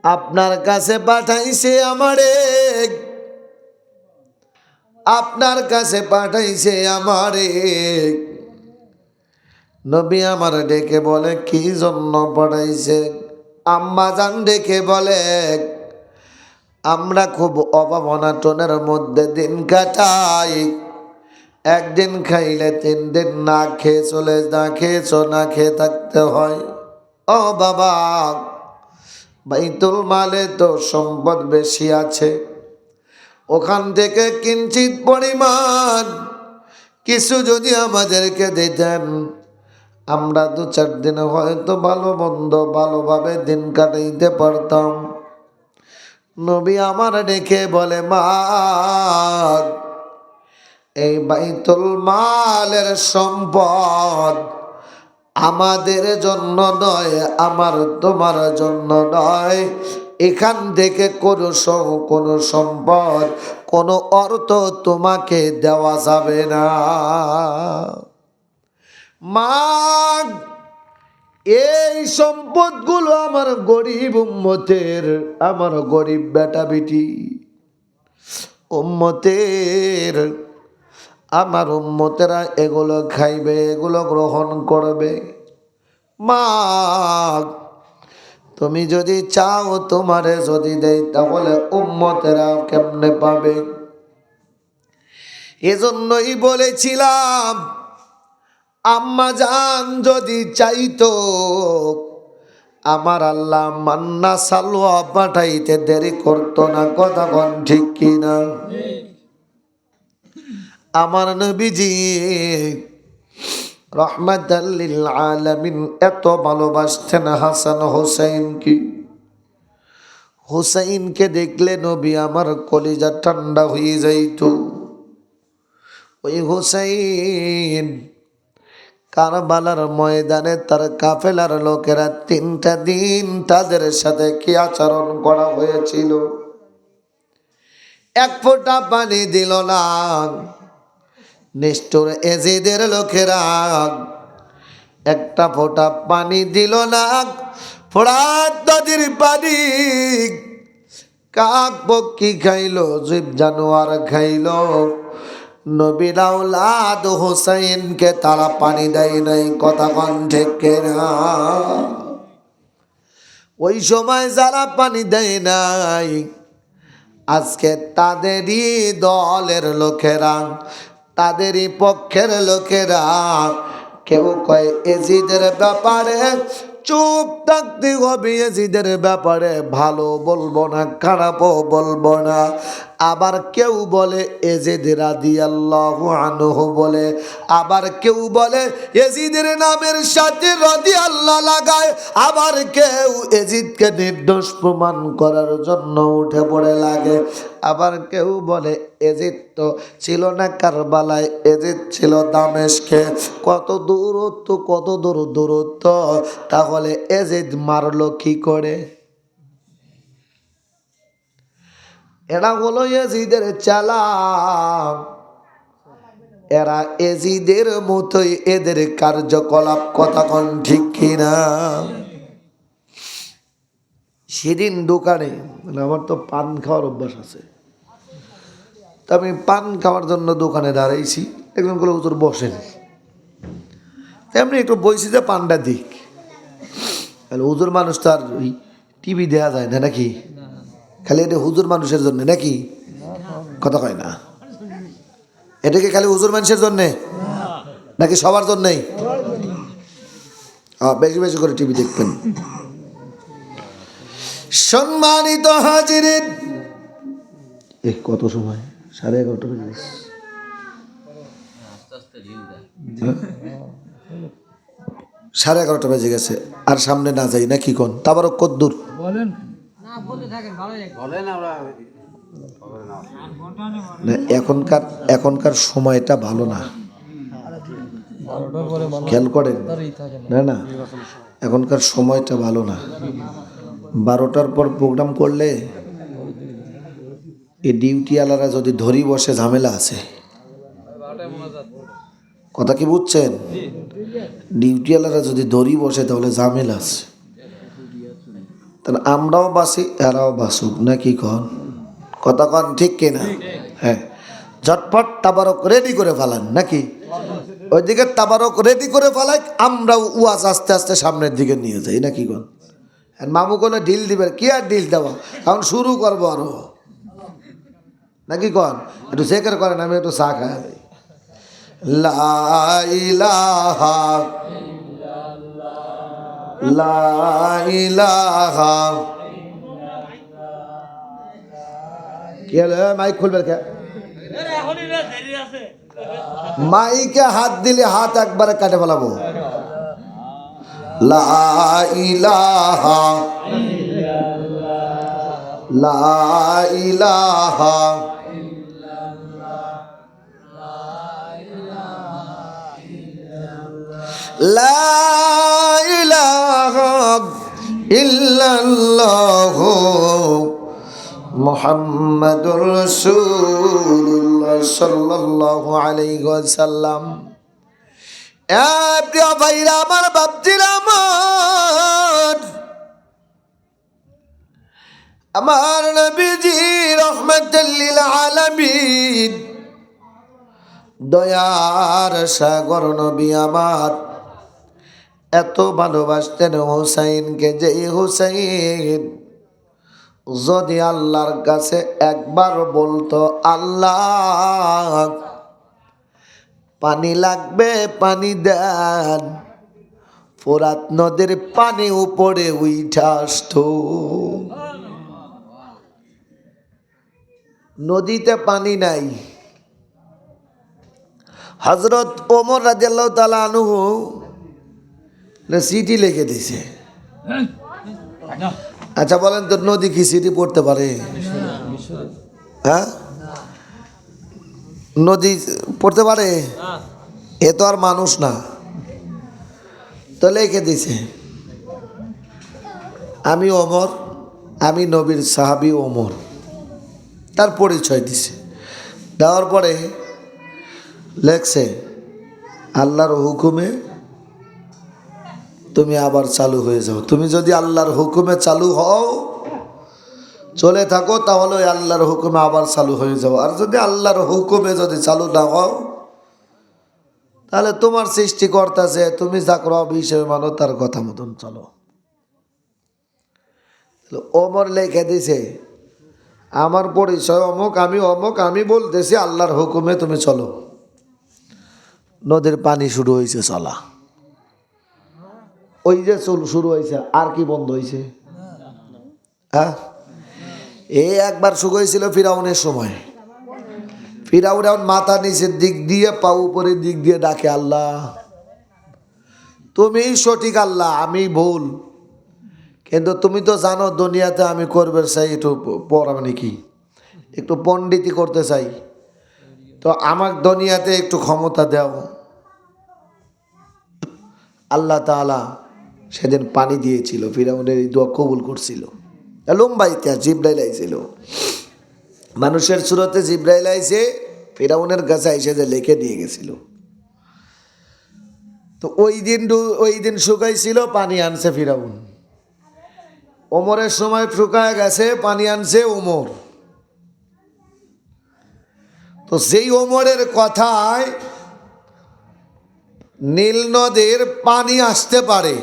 আপনার কাছে পাঠাইছে আমারে, আপনার কাছে পাঠাইছে আমারে। নবী আমার ডেকে বলে, কি জন্য পাঠাইছে? আম্মা জান ডেকে বলে, আমরা খুব অভাব অনাটনের মধ্যে দিন কাটাই, একদিন খাইলে 3 দিন না খেয়ে চলে, না খেয়েছো না খেয়ে থাকতে হয়। ও বাবা, বাইতুল মালে তো সম্পদ বেশি আছে, ওখান থেকে কিঞ্চিত পরিমাণ কিছু যদি আমাদেরকে দিতেন, আমরা 2-4 দিন হয়তো ভালো মন্দ ভালোভাবে দিন কাটাইতে পারতাম। নবী আমার ডেকে বলে, মা এই বাইতুল মালের সম্পদ আমাদের জন্য নয়, আমার তোমার জন্য নয়। এখান থেকে কোনো সম্পদ, কোনো অর্থ তোমাকে দেওয়া যাবে না। মা এই সম্পদগুলো আমার গরিব উম্মতের, আমার গরিব বেটা বেটি উম্মতের, আমার উম্মতেরা এগুলো খাইবে, এগুলো গ্রহণ করবে। মা তুমি যদি চাও তোমারে যদি দেই তাহলে উম্মতেরা কেমনে পাবে? এজন্যই বলেছিলাম আম্মা জান যদি চাইতো আমার আল্লাহ মান্না সালোয়া পাঠাইতে দেরি করতো না। কথা কোন ঠিক কিনা? আমার নবীজি রহমাতাল লিল আলামিন এত ভালোবাসতেন হাসান হোসেনকে। হোসেনকে দেখলে নবী আমার কলিজা ঠান্ডা হয়ে যাইত। ওই হোসেন কারবালার ময়দানে তার কাফেলার লোকেরা 3টা দিন তাদের সাথে কি আচরণ করা হয়েছিল? এক ফোঁটা পানি দিল না। নিষ্ঠুর এজিদের লোকেরা একটা ফোঁটা পানি দিল না। ফোড়াত নদীর পানি কাক পক্ষী খাইল, জীব জানোয়ার খাইল, নবীর আওলাদ হোসেনকে তারা পানি দেয় নাই। কথা কোন ঠিক না? ওই সময় যারা পানি দেয় নাই আজকে তাদেরই দলের লোকেরা, তাদেরই পক্ষের লোকেরা কেউ কয় এজিদের ব্যাপারে চুপ থাকতে হবে, এজিদের ব্যাপারে ভালো বলবো না খারাপও বলবো না। আবার কেউ বলে এজিদ রাদিয়াল্লাহু আনহু বলে, আবার কেউ বলে এজিদের নামের সাথে রাদিয়াল্লাহ লাগায়, আবার কেউ এজিদকে নির্দোষ প্রমাণ করার জন্য উঠে পড়ে লাগে। আবার কেউ বলে এজিদ তো ছিল না কারবালায়, এজিদ ছিল দামেস্কে। কত দূরত্ব, কত দূরত্ব! তাহলে এজিদ মারলো কি করে? এরা হলো এজিদের চালা, এরা এজিদের মতোই এদের কার্যকলাপ। কথা কোন ঠিক কিনা? সেদিন দোকানে, আমার তো পান খাওয়ার অভ্যাস আছে, তা আমি পান খাওয়ার জন্য দোকানে দাঁড়াইছি। একজন বলে হুজুর বসেন, তেমনি একটু বইছি যে পানটা দিক। তাহলে হুজুর মানুষ তো আর ওই টিভি দেওয়া যায় না নাকি? খালি এটা হুজুর মানুষের জন্য নাকি? কথা কয় না। এটা কি খালি হুজুর মানুষের জন্যে নাকি সবার জন্যেই? বেশি বেশি করে টিভি দেখবেন। সম্মানিত হাজিরিন, কত সময়? 11:30 বেজে গেছে। 11:30 বেজে গেছে। আর সামনে না যাই নাকি? কোন তাবারক কদ্দুর বলেন না। এখনকার সময়টা ভালো না, খেয়াল করেন। না না, এখনকার সময়টা ভালো না। 12টার পর প্রোগ্রাম করলে এই ডিউটিওয়ালারা যদি ধরি বসে ঝামেলা আছে। কথা কি বুঝছেন? ডিউটিওয়ালারা যদি ধরি বসে তাহলে ঝামেলা আছে। তাহলে আমরাও বাসি, এরাও বাসুক নাকি? কন কথা কন ঠিক কিনা? হ্যাঁ, ঝটপট তাবারক রেডি করে ফেলান নাকি? ওইদিকে তাবারক রেডি করে ফেলাই, আমরাও ওয়াজ আস্তে আস্তে সামনের দিকে নিয়ে যাই নাকি? কন মামু কোনে ঢিল দিবে? কি আর ঢিল দেওয়া, এখন শুরু করবো আরো নাকি? কন একটু জেকের করেন, আমি একটু চা খাই। লা ইলাহা লা ইলাহা। কি হলো? মাইক খুলবে কে? মাইকে হাত দিলে হাত একবারে কাটে ফেলাবো। লা ইলাহা লা ইলাহা লা ইলাহা ইল্লাল্লাহু মুহাম্মাদুর রাসূলুল্লাহ সাল্লাল্লাহু আলাইহি ওয়াসাল্লাম। প্রিয় ভাইরা আমার, বাপজিরা আমার নবীজি রহমাতুল লিল আলামিন, দয়ার সাগর নবী আমার এত ভালোবাসতেন হুসাইনকে যে হুসাইন যদি আল্লাহর কাছে একবার বলতো, আল্লাহ পানি লাগবে, পানি দেন, ফোরাত নদীর পানি উপরে উঠা আসতো। নদীতে পানি নাই। হযরত ওমর রাদিয়াল্লাহু তাআলা আনহু চিঠি লিখে দিছে। আচ্ছা বলেন তো, নদী কি চিঠি পড়তে পারে? হ্যাঁ, নদী পড়তে পারে? এ তো আর মানুষ না। তো লিখে দিছে, আমি ওমর, আমি নবীর সাহাবী ওমর, তার পরিচয় দিছে। দেওয়ার পরে লেখছে, আল্লাহর হুকুমে তুমি আবার চালু হয়ে যাও। তুমি যদি আল্লাহর হুকুমে চালু হও, চলে থাকো, তাহলে ওই আল্লাহর হুকুমে আবার চালু হয়ে যাও। আর যদি আল্লাহর হুকুমে যদি চালু না হও, তাহলে তোমার সৃষ্টিকর্তা যে তুমি যা করো হিসেবে মানো, তার কথা মতন চলো। ওমর লেখে দিছে, আমার পরিচয় অমুক, আমি অমুক, আমি বলতেছি আল্লাহর হুকুমে তুমি চলো। নদীর পানি শুরু হয়েছে চলা। ওই যে শুরু হয়েছে, আর কি বন্ধ হয়েছে? হ্যাঁ, এই একবার শুকাইছিল ফিরাউনের সময়। ফিরাউন এখন মাথা নিচের দিক দিয়ে পা উপরের দিক দিয়ে ডাকে, আল্লাহ তুমিই সঠিক, আল্লাহ আমি ভুল। কিন্তু তুমি তো জানো দুনিয়াতে আমি করবে চাই একটু মানে কি একটু পণ্ডিতি করতে চাই, তো আমার দুনিয়াতে একটু ক্ষমতা দাও। আল্লাহ তাআলা সেদিন পানি দিয়েছিল, ফিরাউনের এই দোয়া কবুল করছিল। লম্বা ইতিহাস। জিবরাইল আইছিল, মানুষের সুরতে জিবরাইল আইছে, ফিরাউনের কাছে আইসে যে লিখে দিয়ে গেছিল। তো ওই দিন শুকাইছিল, পানি আনছে ফিরাউন। ওমরের সময় শুকায় গেছে, পানি আনছে ওমর। তো সেই ওমরের কথায় নীল নদের পানি আসতে পারে,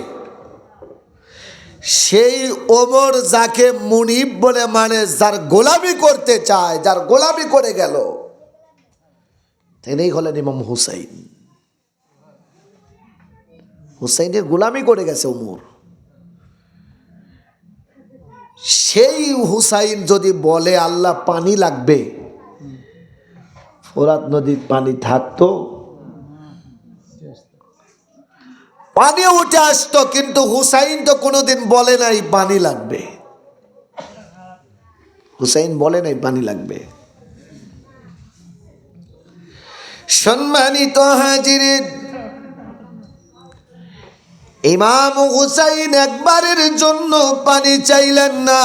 সেই ওমর যাকে মুনিব বলে মানে, যার গোলামি করতে চায়, যার গোলামি করে গেল, তিনিই হলেন ইমাম হুসাইন। হুসাইনের গোলামি করে গেছে ওমর। সেই হুসাইন যদি বলে আল্লাহ পানি লাগবে, ফোরাত নদীর পানি থাকতো, পানি উঠে আসতো। কিন্তু হুসাইন তো কোনোদিন বলে নাই পানি লাগবে। হুসাইন বলে নাই পানি লাগবে। সম্মানিত হাজিরিন, ইমাম হুসাইন একবারের জন্য পানি চাইলেন না।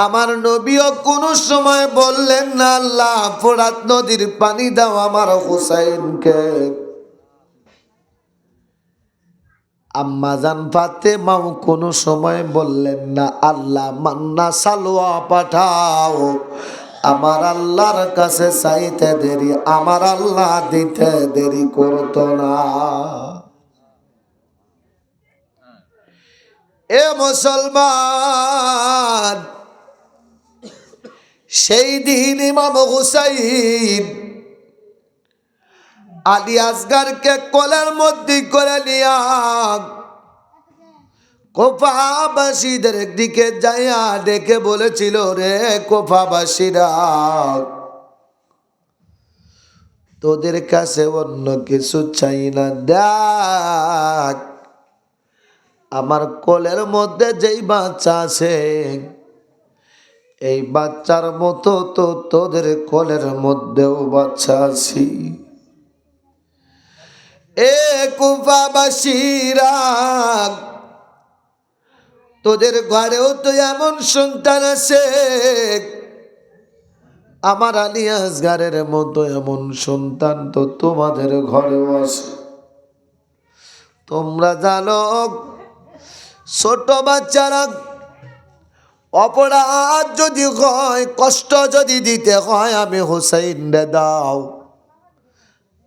আমার নবীও কোনো সময় বললেন না, আল্লাহ ফোরাত নদীর পানি দাও আমার হুসাইনকে। আম্মা জান ফাতেমাও কোনো সময় বললেন না, আল্লাহ মান্না সালোয়া পাঠাও। আমার আল্লাহর কাছে চাইতে দেরি, আমার আল্লাহ দিতে দেরি করতো না। এ মুসলমান, সেই দিন ইমাম হুসাইন আলী আসগারকে কোলের মধ্যে করে নিয়া কোফাবাসীদের দিকে যাইয়া ডেকে বলেছিল, রে কোফাবাসীরা, তোদের কাছে অন্য কিছু চাই না, দেখ আমার কোলের মধ্যে যেই বাচ্চা আছে, এই বাচ্চার মতো তো তোদের কোলের মধ্যেও বাচ্চা আছি। এ কুফাবাসীরা, তোদের ঘরেও তো এমন সন্তান আছে, আমার আলী আসগারের মতো এমন সন্তান তো তোমাদের ঘরেও আছে। তোমরা জানো, ছোট বাচ্চারা অপরাধ যদি হয়, কষ্ট যদি দিতে হয়, আমি হুসাইন রে দাও,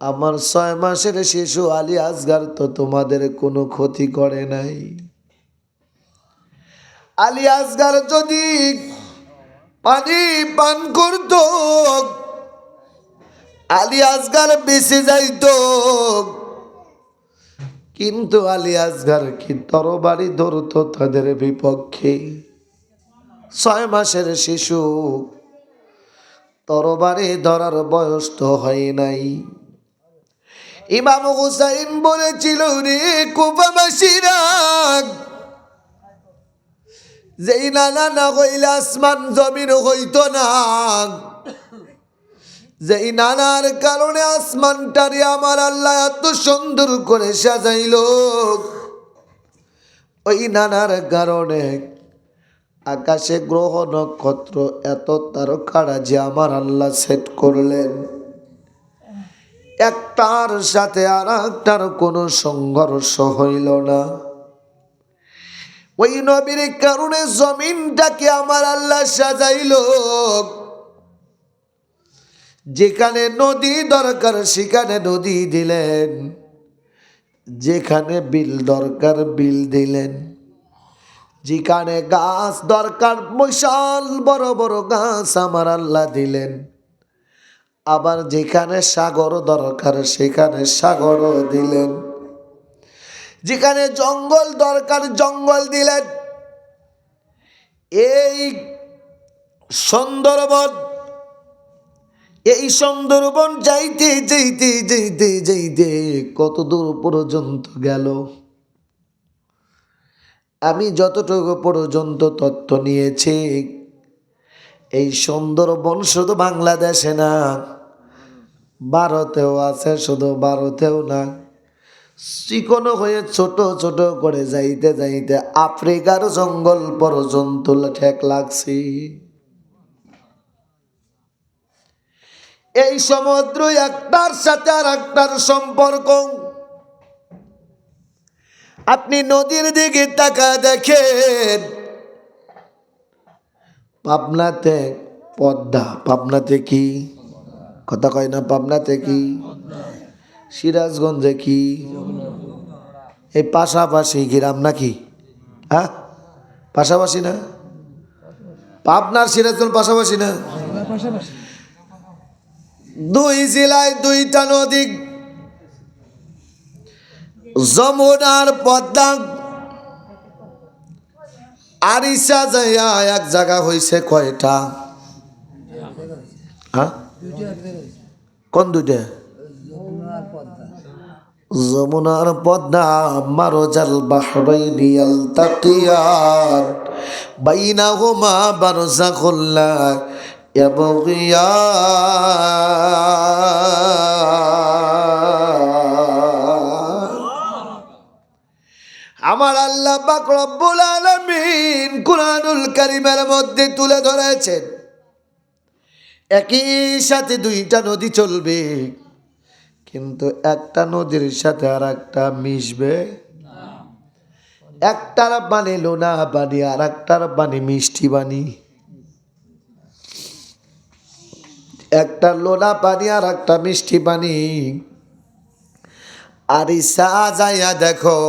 আমার 6 মাসের শিশু আলী আসগার তো তোমাদের কোনো ক্ষতি করে নাই। আলী আসগার যদি পানি পান করত, আলী আসগার বেঁচে যাইত, কিন্তু আলী আসগার কি তরবারি ধরত তাদের বিপক্ষে? 6 মাসের শিশু, তরবারি ধরার বয়স তো হয় নাই। ইমাম হুসাইন বলেছিল, রে কুফাবাসীরা, যেই নানা না হইলে আসমান জমিন হইত না, যেই নানার কারণে আসমানটারে আমার আল্লাহ এত সুন্দর করে সাজাইল, ওই নানার কারণে আকাশে গ্রহ নক্ষত্র এত তারকারা যে আমার আল্লাহ সেট করলেন, একটার সাথে আর একটার কোনো সংঘর্ষ হইল না। ওই নবীর কারণে জমিনটাকে আমার আল্লাহ সাজাইল, যেখানে নদী দরকার সেখানে নদী দিলেন, যেখানে বিল দরকার বিল দিলেন, যেখানে গাছ দরকার বিশাল বড় বড় গাছ আমার আল্লাহ দিলেন, আবার যেখানে সাগর দরকার সেখানে সাগরও দিলেন, যেখানে জঙ্গল দরকার জঙ্গল দিলেন। এই সুন্দরবন, এই সুন্দরবন যাইতে যাইতে যাইতে যাইতে কত দূর পর্যন্ত গেল? আমি যতটুকু পর্যন্ত তথ্য নিয়েছি, এই সুন্দরবন শুধু বাংলাদেশে না, ভারতেও আছে, শুধু ভারতেও না, চিকনো হয়ে ছোট ছোট করে যাইতে যাইতে আফ্রিকার জঙ্গল পর্যন্ত ঠেক লাগছে। এই সমুদ্র একটার সাথে আর একটার সম্পর্ক। আপনি নদীর দিকে তাকা দেখেন, পাবনাতে পদ্মা, পাবনাতে কি কথা কয় না, পাবনাতে কি, সিরাজগঞ্জে কি, এই পাশাপাশি গ্রাম নাকি? হ্যাঁ, পাশাপাশি না? পাবনার সিরাজগঞ্জ পাশাপাশি না? দুই জেলায় দুইটা নদী, যমুনার পদ্মা। আরিসা যাইয়া এক জায়গা হইছে কয়টা? হ্যাঁ, কোন দুইটা? যমুনার পদ্মা। মারজাল বাহরাইনি ইয়ালতাকিয়ান বাইনাহুমা বারযাখুল লা ইয়াবগিয়ান। আমার আল্লাহ পাক রব্বুল আলামিন কুরআনুল কারীমের মধ্যে তুলে ধরেছেন, একই সাথে দুইটা নদী চলবে, কিন্তু একটা নদীর সাথে আর একটা মিশবে। একটার পানি লোনা পানি, আর একটার পানি মিষ্টি পানি। একটা লোনা পানি আর একটা মিষ্টি পানি। আর ইসা যাইয়া দেখো,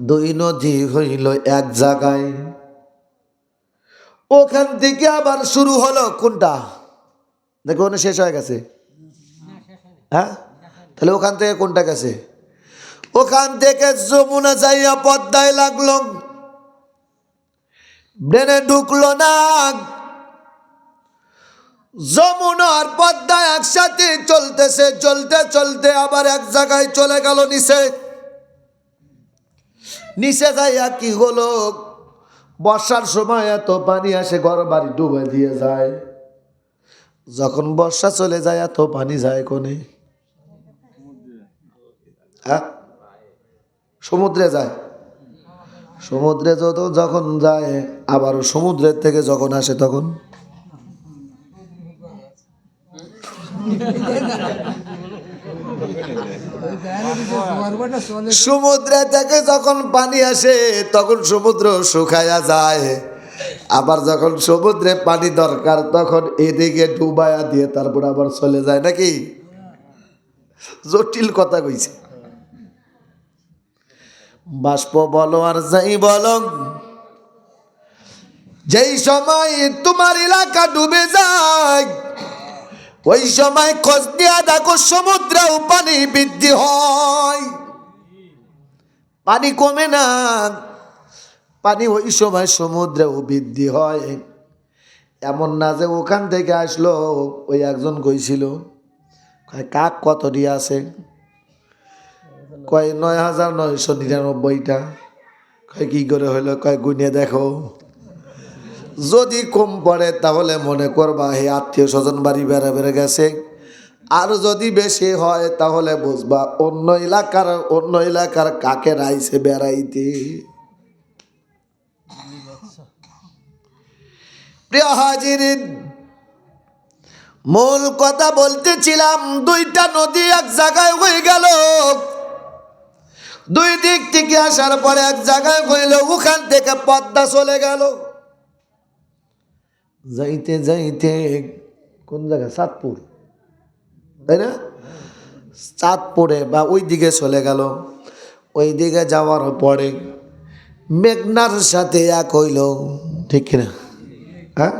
দুই নদী হইল এক জায়গায়। ওখান থেকে আবার শুরু হলো কোনটা? দেখো ওখানে শেষ হয়ে গেছে। হ্যাঁ, তাহলে ওখান থেকে কোনটা গেছে? ওখান থেকে যমুনা যাইয়া পদ্মায় লাগলো, ব্রেনে ঢুকলো না। যমুনা আর পদ্মা একসাথে চলতেছে, চলতে চলতে আবার এক জায়গায় চলে গেল নিচে। নিচে যাইয়া কি হলো? বর্ষার সময় এত পানি আসে, ঘর বাড়ি ডুবে দিয়ে যায়। যখন বর্ষা চলে যায় এত পানি যায় কোনে? হ্যাঁ, সমুদ্রে যায়। সমুদ্রে যখন যায়, আবার সমুদ্রের থেকে যখন আসে তখন সমুদ্রে থেকে যখন পানি আসে তখন সমুদ্র শুকায়া যায়। আবার যখন সমুদ্রে পানি দরকার তখন এদিকে ডুবায়া দিয়ে তারপর আবার চলে যায় নাকি? জটিল কথা কইছে। বাষ্প বলো আর যাই বলো, যেই সময় তোমার এলাকা ডুবে যায় ওই সময় খোঁজ দিয়া দেখো সমুদ্রেও পানি বৃদ্ধি হয়, পানি কমে না, পানি ওই সময় সমুদ্রেও বৃদ্ধি হয়। এমন না যে ওখান থেকে আসলো, ওই একজন কইছিল কাক কতটি আছে, কয় ৯,৯৯৯টা। কয় কি করে হইলো, কয় গুনে দেখো, যদি কম পড়ে তাহলে মনে করবা হে আত্মীয় স্বজন বাড়ি বেড়া বেড়ে গেছে, আর যদি বেশি হয় তাহলে বুঝবা অন্য এলাকার কাকে রাইছে বেড়াইতে। প্রিয় হাজিরিন, মূল কথা বলতেছিলাম, দুইটা নদী এক জায়গায় হয়ে গেল, দুই দিক থেকে আসার পরে এক জায়গায় হইল, ওখান থেকে পদ্মা চলে গেল। যাইতে যাইতে কোন জায়গা, চাঁদপুর, তাই না, চাঁদপুরে বা ওই দিকে চলে গেল। ওই দিকে যাওয়ার পরে মেঘনার সাথে এক হইল, ঠিক কিনা, হ্যাঁ,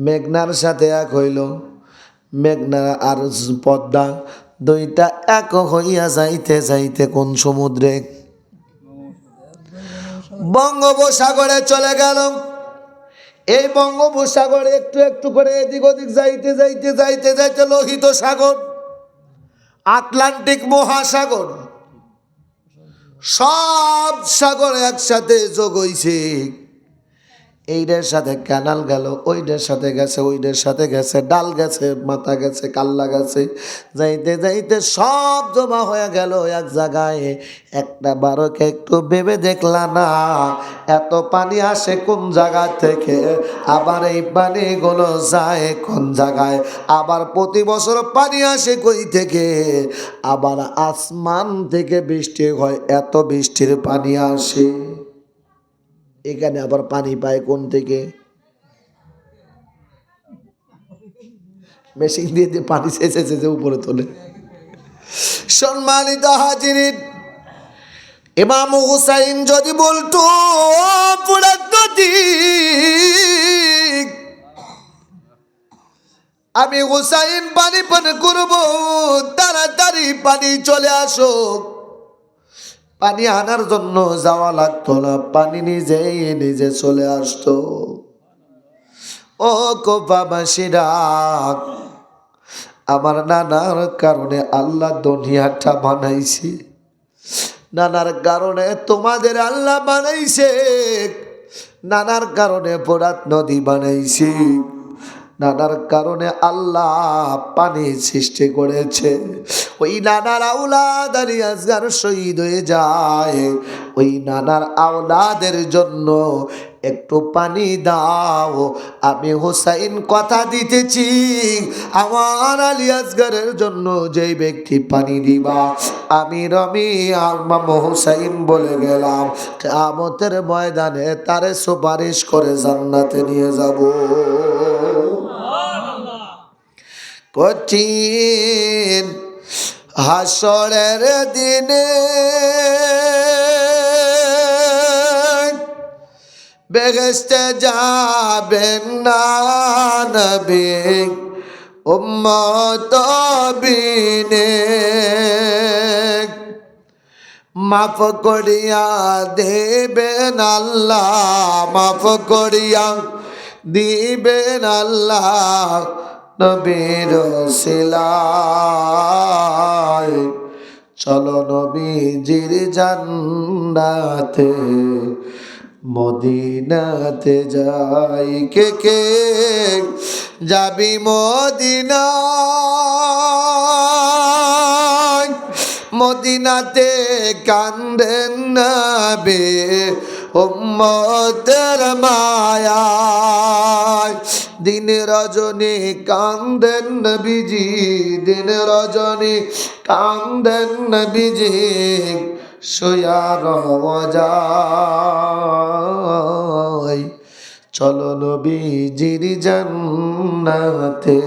মেঘনার সাথে এক হইল। মেঘনা আর পদ্মা দুইটা এক হইয়া যাইতে যাইতে কোন সমুদ্রে, বঙ্গোপসাগরে চলে গেল। এই বঙ্গোপসাগরে একটু একটু করে এদিক ওদিক যাইতে যাইতে যাইতে যাইতে লোহিত সাগর, আটলান্টিক মহাসাগর, সব সাগর একসাথে যোগ হইছে। এইটার সাথে ক্যানাল গেল, ওইটার সাথে গেছে, ওইটার সাথে গেছে, ডাল গেছে, মাথা গেছে, কাল্লা গেছে, যাইতে যাইতে সব জমা হয়ে গেল এক জায়গায়। একটা বারকে একটু ভেবে দেখলা না, এত পানি আসে কোন জায়গা থেকে, আবার এই পানিগুলো যায় কোন জায়গায়, আবার প্রতি বছর পানি আসে কই থেকে, আবার আসমান থেকে বৃষ্টি হয়, এত বৃষ্টির পানি আসে, এখানে আবার পানি পায় কোন থেকে, মেশিন দিয়ে দিয়ে পানি চেঁচে চেঁচে উপরে তোলে। সম্মানিত হাজিরিন, ইমাম হুসাইন যদি বলতো আমি হুসাইন পানি পান করব, তাড়াতাড়ি পানি চলে আসো, পানি আনার জন্য যাওয়া লাগতো না, পানি নিজেই নিজে চলে আসতো। ও কোপাবাসীরা, আমার নানার কারণে আল্লাহ দুনিয়াটা বানাইছে, নানার কারণে তোমাদের আল্লাহ বানাইছে, নানার কারণে ফোরাত নদী বানাইছে, নানার কারণে আল্লাহ পানি সৃষ্টি করেছে। ওই নানার আওলাদ আলী আসগার শহীদ হয়ে যায়, ওই নানার আওলাদের জন্য একটু পানি দাও। আমি হুসাইন কথা দিতেছি, আমার আলী আসগারের জন্য যেই ব্যক্তি পানি দিবা, আমি রমি ইমাম হুসাইন বলে গেলাম, কিয়ামতের ময়দানে তারে সুপারিশ করে জান্নাতে নিয়ে যাব। কঠিন হাসরের দিনে বেহেশতে যাবেন না নবী উম্মত বিনে, মাফ করিয়া দেবেন আল্লাহ, মাফ করিয়া দিবেন আল্লাহ নবীর ওসিলায়। চলো নবীজির জান্নাতে মদিনাতে যাই, কে কে যাবি মদিনায়, মদিনাতে কান্দেন নবী উম্মতের মায়ায়, দিন রজনী কান্দেন নবীজি, দিন রজনী কান্দেন নবীজি, শুয়া রওজায়। চলো নবীজির জান্নাতে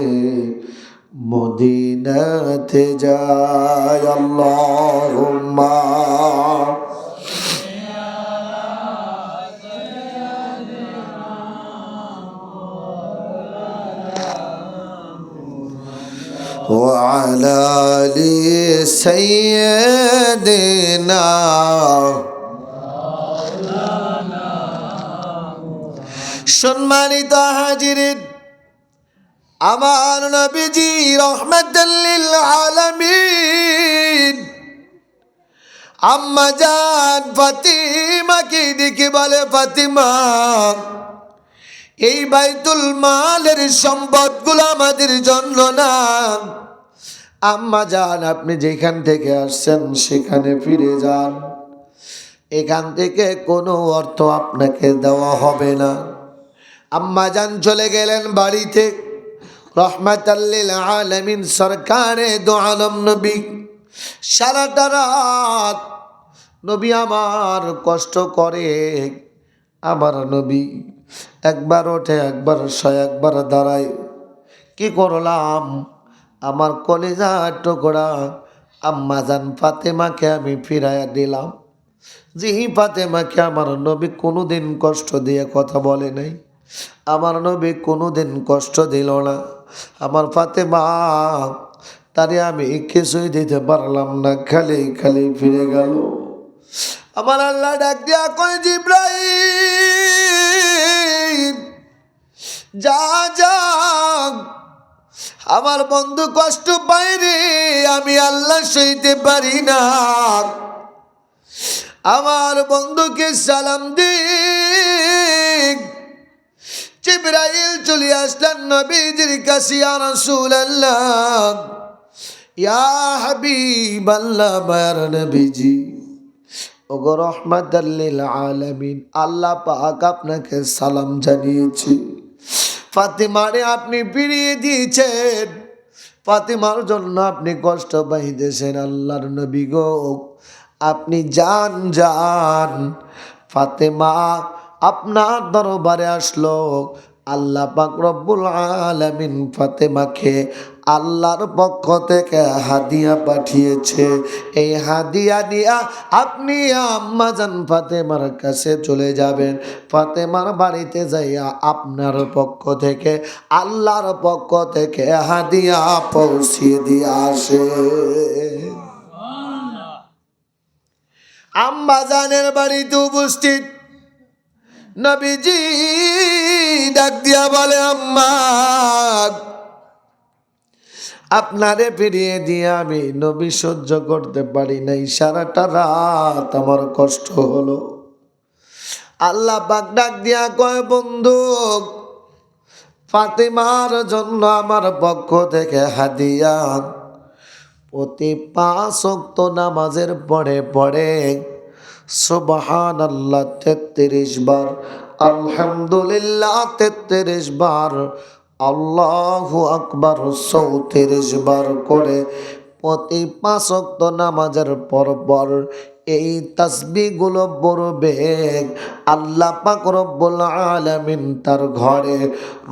মদিনাতে যাই। আল্লাহুম্মা ওয়া আলা আলি সাইয়্যিদিনা। সম্মানিত হাজিরিন, আমার নবীজি রাহমাতাল লিল আলামিন আম্মা জান ফাতিমাকে ডেকে বলে, ফাতিমা, এই বাইতুল মালের সম্পদগুলো আমাদের জন্য না। আম্মা জান, আপনি যেখান থেকে আসছেন সেখানে ফিরে যান, এখান থেকে কোনো অর্থ আপনাকে দেওয়া হবে না। আম্মা জান চলে গেলেন বাড়িতে। রহমাতাল লিল আলামিন সরকারে দো আলম নবী সারাটা রাত নবী আমার কষ্ট করে। আমার নবী একবার ওঠে, একবার শয়, একবার দাঁড়ায়। কি করলাম? আমার কলিজার টুকরা আম্মা জান ফাতেমাকে আমি ফিরাইয়া দিলাম। যে ফাতেমাকে আমার নবী কোনোদিন কষ্ট দিয়ে কথা বলে নাই, আমার নবী কোনোদিন কষ্ট দিল না। আমার ফাতেমা, তারে আমি কিছুই দিতে পারলাম না, খালি খালি ফিরে গেল। আমার আল্লাহ ডাক দিয়া কয়, জিবরাইল যা যা, আমার বন্ধু কষ্ট পায় রে, আমি আল্লাহ সইতে পারি না। আমার বন্ধুকে সালাম দিক। জিবরাইল চলে আসলেন নবীজির কাছে, ইয়া রাসূলুল্লাহ, ইয়া হাবিবাল্লাহ, মায়ার নবীজি, ওগো রহমাতাল লিল আলামিন, আল্লাহ পাক আপনাকে সালাম জানিয়েছি। ফাতিমারে আপনি ফিরিয়ে দিয়েছেন, ফাতিমার জন্য আপনি কষ্ট পাইতেছেন। আল্লাহর নবী গো, আপনি যান যান। ফাতেমা আপনার দরবারে আসলো। আল্লাহ পাক রব্বুল আলামিন ফাতেমাকে আল্লাহর পক্ষ থেকে হাদিয়া পাঠিয়েছে। এই হাদিয়া দিয়া আপনি আম্মা জান ফাতেমার কাছে চলে যাবেন। ফাতেমার বাড়িতে যাইয়া আপনার পক্ষ থেকে, আল্লাহর পক্ষ থেকে হাদিয়া পৌঁছিয়ে দিয়ে আসে। আম্মা জানের বাড়িতে উপস্থিত নবীজি ডাক দিয়া বলে, আম্মা, আপনারে ফিরিয়ে দিয়ে আমি নবী সহ্য করতে পারি নাই, সারাটা রাত আমার কষ্ট হলো। আল্লাহ পাক ডাক দিয়া কয়, বন্ধু, ফাতেমার জন্য আমার পক্ষ থেকে হাদিয়া। প্রতি 5 ওয়াক্ত নামাজের পরে পরে সুবহানাল্লাহ 33 বার, আলহামদুলিল্লাহ 33 বার, আল্লাহু আকবার 34 বার করে প্রতি 5 ওয়াক্ত নামাজের পর পর এই তাসবিহগুলো পড়বে। আল্লাহ পাক রব্বুল আলামিন তার ঘরে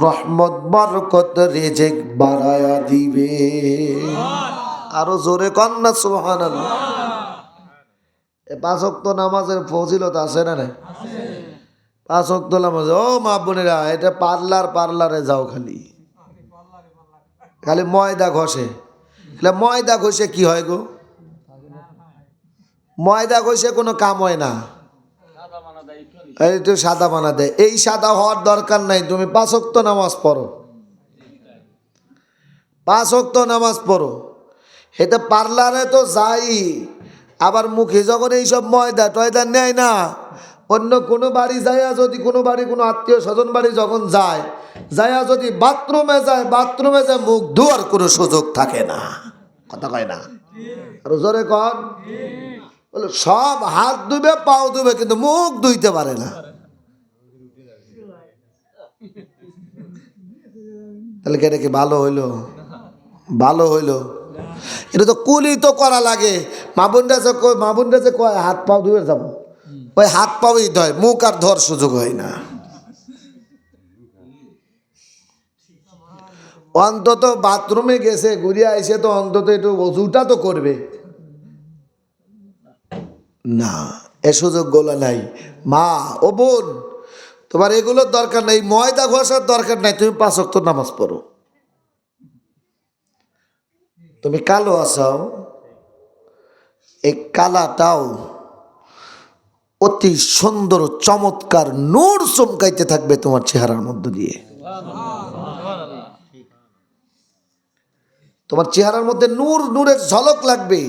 রহমত বরকত রিজিক বাড়ায়া দিবে। আরো জোরে কন্না সুবহানাল্লাহ। 5 ওয়াক্ত নামাজের ফজিলত আছে না নাই? 5 ওয়াক্ত নামাজ, ও মা বোনেরা, এটা পার্লারে যাও, খালি খালি ময়দা ঘষে। ময়দা ঘষে কি হয় গো? ময়দা ঘষে কোনো কাম হয় না, এই তো সাদা বানা দেয়। এই সাদা হওয়ার দরকার নাই, তুমি 5 ওয়াক্ত নামাজ পড়ো, 5 ওয়াক্ত নামাজ পড়ো। এটা পার্লারে তো যাই, আবার মুখে যখন এইসব ময়দা টয়দা নেয় না, অন্য কোনো বাড়ি যাইয়া যদি কোনো বাড়ি কোনো আত্মীয় স্বজন বাড়ি যখন যায়, যাইয়া যদি বাথরুমে যায়, মুখ ধোয়ার কোনো সুযোগ থাকে না। কথা কয় না? আর জোরে কন। বলে সব হাত ধুবে, পাও ধুবে, কিন্তু মুখ ধুইতে পারে না। তাহলে এটা কি ভালো হইলো? ভালো হইলো? এটা তো কুলি তো করা লাগে। মা বোনরা যে কয় হাত পাও ধুয়ে যাবো, ওই হাত পাওই ধয়, মুখ আর ধর সুযোগ হয় না। অন্তত বাথরুমে গেছে ঘুরিয়ে আইসে তো অন্তত একটু ওযুটা তো করবে না, এ সুযোগ গুলো নাই। মা ও বোন, তোমার এগুলোর দরকার নাই, ময়দা ঘষার দরকার নাই, তুমি 5 ওয়াক্ত নামাজ পড়ো। তুমি কালো আসাও, এই কালাটাও অতি সুন্দর চমৎকার নূর চমকাইতে থাকবে তোমার চেহারার মধ্য দিয়ে। তোমার চেহারার মধ্যে নূর, নূরের ঝলক লাগবে।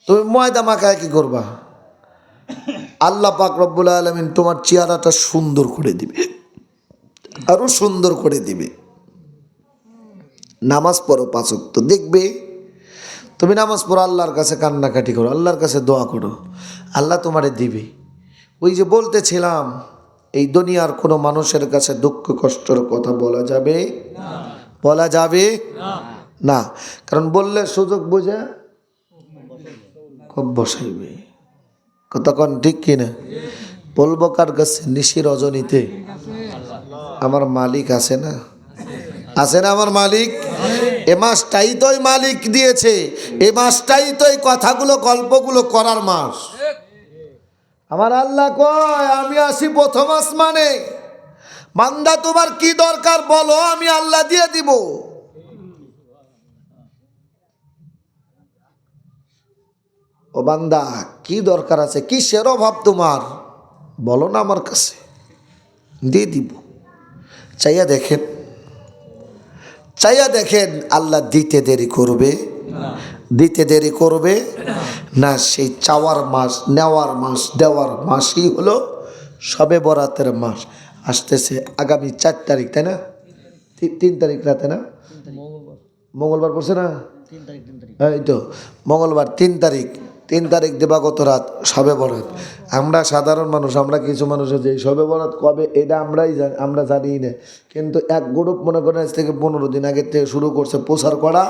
তুমি ময়দা মাখায় কি করবা? আল্লাহ পাক রব্বুল আলামিন তোমার চেহারাটা সুন্দর করে দিবে, আরো সুন্দর করে দিবে। নামাজ পড়ো 5 ওয়াক্ত, দেখবে তুমি নামাজ পড়ো, আল্লাহর কাছে কান্নাকাটি করো, আল্লাহর কাছে দোয়া করো, আল্লাহ তোমারে দিবে। ওই যে বলতেছিলাম, এই দুনিয়ার কোনো মানুষের কাছে দুঃখ কষ্টের কথা বলা যাবে না, বলা যাবে না, কারণ বললে সুযোগ বুঝে খুব বসাইবে। কতক্ষণ ঠিক কিনা? বলবো কার কাছে? নিশি রজনীতে আমার মালিক আছে না, আছে না আমার মালিক? এ মাসটাই তো মালিক দিয়েছে, এ মাসটাই তো এই কথাগুলো গল্পগুলো করার মাস। আমার আল্লাহ কয় আমি আসি প্রথম আসমানে, বান্দা তোমার কি দরকার বলো, আমি আল্লাহ দিয়ে দিব। ও বান্দা কি দরকার আছে, কিসের অভাব তোমার, বলো না আমার কাছে, দিয়ে দিব। চাইয়া দেখেন, চাইয়া দেখেন, আল্লাহ দিতে দেরি করবে? দিতে দেরি করবে না। সেই চাওয়ার মাস, নেওয়ার মাস, দেওয়ার মাসই হলো শবে বরাতের মাস। আসতেছে আগামী 4 তারিখ, তাই না? 3 তারিখ রাতে না, মঙ্গলবার পড়ছে না, এই তো মঙ্গলবার 3 তারিখ, 3 তারিখ দিবাগত রাত শবে বরাত। আমরা সাধারণ মানুষ, আমরা কিছু মানুষ যে শবে বরাত কবে এটা আমরা জানি না, কিন্তু এক গ্রুপ মনে করেন আজ থেকে 15 দিন আগে থেকে শুরু করছে প্রচার করা।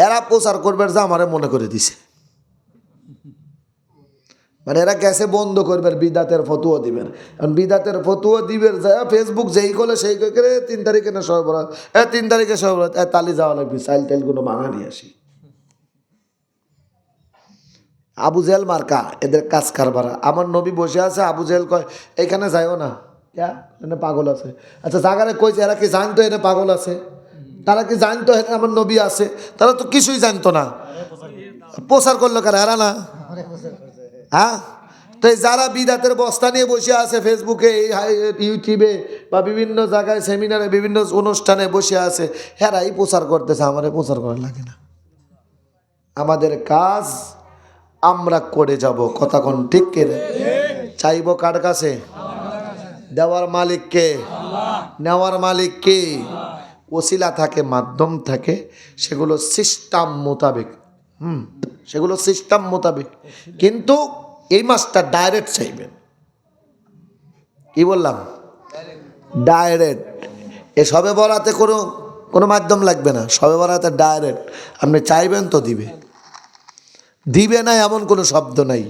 এরা প্রচার করবে যে আমারে মনে করে দিছে, মানে এরা গেছে বন্ধ করবে, বিদাতের ফতুয়া দিবেন। কারণ বিদাতের ফতুয়া দিবেন যায় ফেসবুক যেই করলে সেই করে 3 তারিখে না শবে বরাত, 3 তারিখে শবে বরাত, তালি যাওয়া লাগবে, চাইল টাইলগুলো ভাঙা নিয়ে আসি। আবু জেহেল মার্কা এদের কাজ কারবারা। আমার নবী বসে আছে, আবু জেহেল কয় এখানে যাইও না, ক্যা এনে পাগল আছে। আচ্ছা জাগারে কইছে, এরা কি জানতো এনে পাগল আছে? তারা কি জানতো এখানে আমার নবী আছে? তারা তো কিছুই জানতো না, প্রচার করলো কারা? এরা না, হ্যাঁ? তো যারা বিদাতের বস্তা নিয়ে বসে আছে ফেসবুকে, ইউটিউবে বা বিভিন্ন জায়গায় সেমিনারে, বিভিন্ন অনুষ্ঠানে বসে আছে, হেরাই প্রচার করতেছে, আমাদের প্রচার করা লাগে না। আমাদের কাজ আমরা করে যাব। কথা কোন ঠিক কে? চাইব কার কাছে? দেওয়ার মালিক কে? নেওয়ার মালিক কে? ওসিলা থাকে, মাধ্যম থাকে, সেগুলো সিস্টেম মোতাবেক, সেগুলো সিস্টেম মোতাবেক। কিন্তু এই মাসটা ডাইরেক্ট চাইবেন। কি বললাম? ডাইরেক্ট। এ সবে বরাতে কোনো মাধ্যম লাগবে না, সবে বরাতে ডাইরেক্ট আপনি চাইবেন তো দিবে, দিবে না এমন কোনো শব্দ নাই।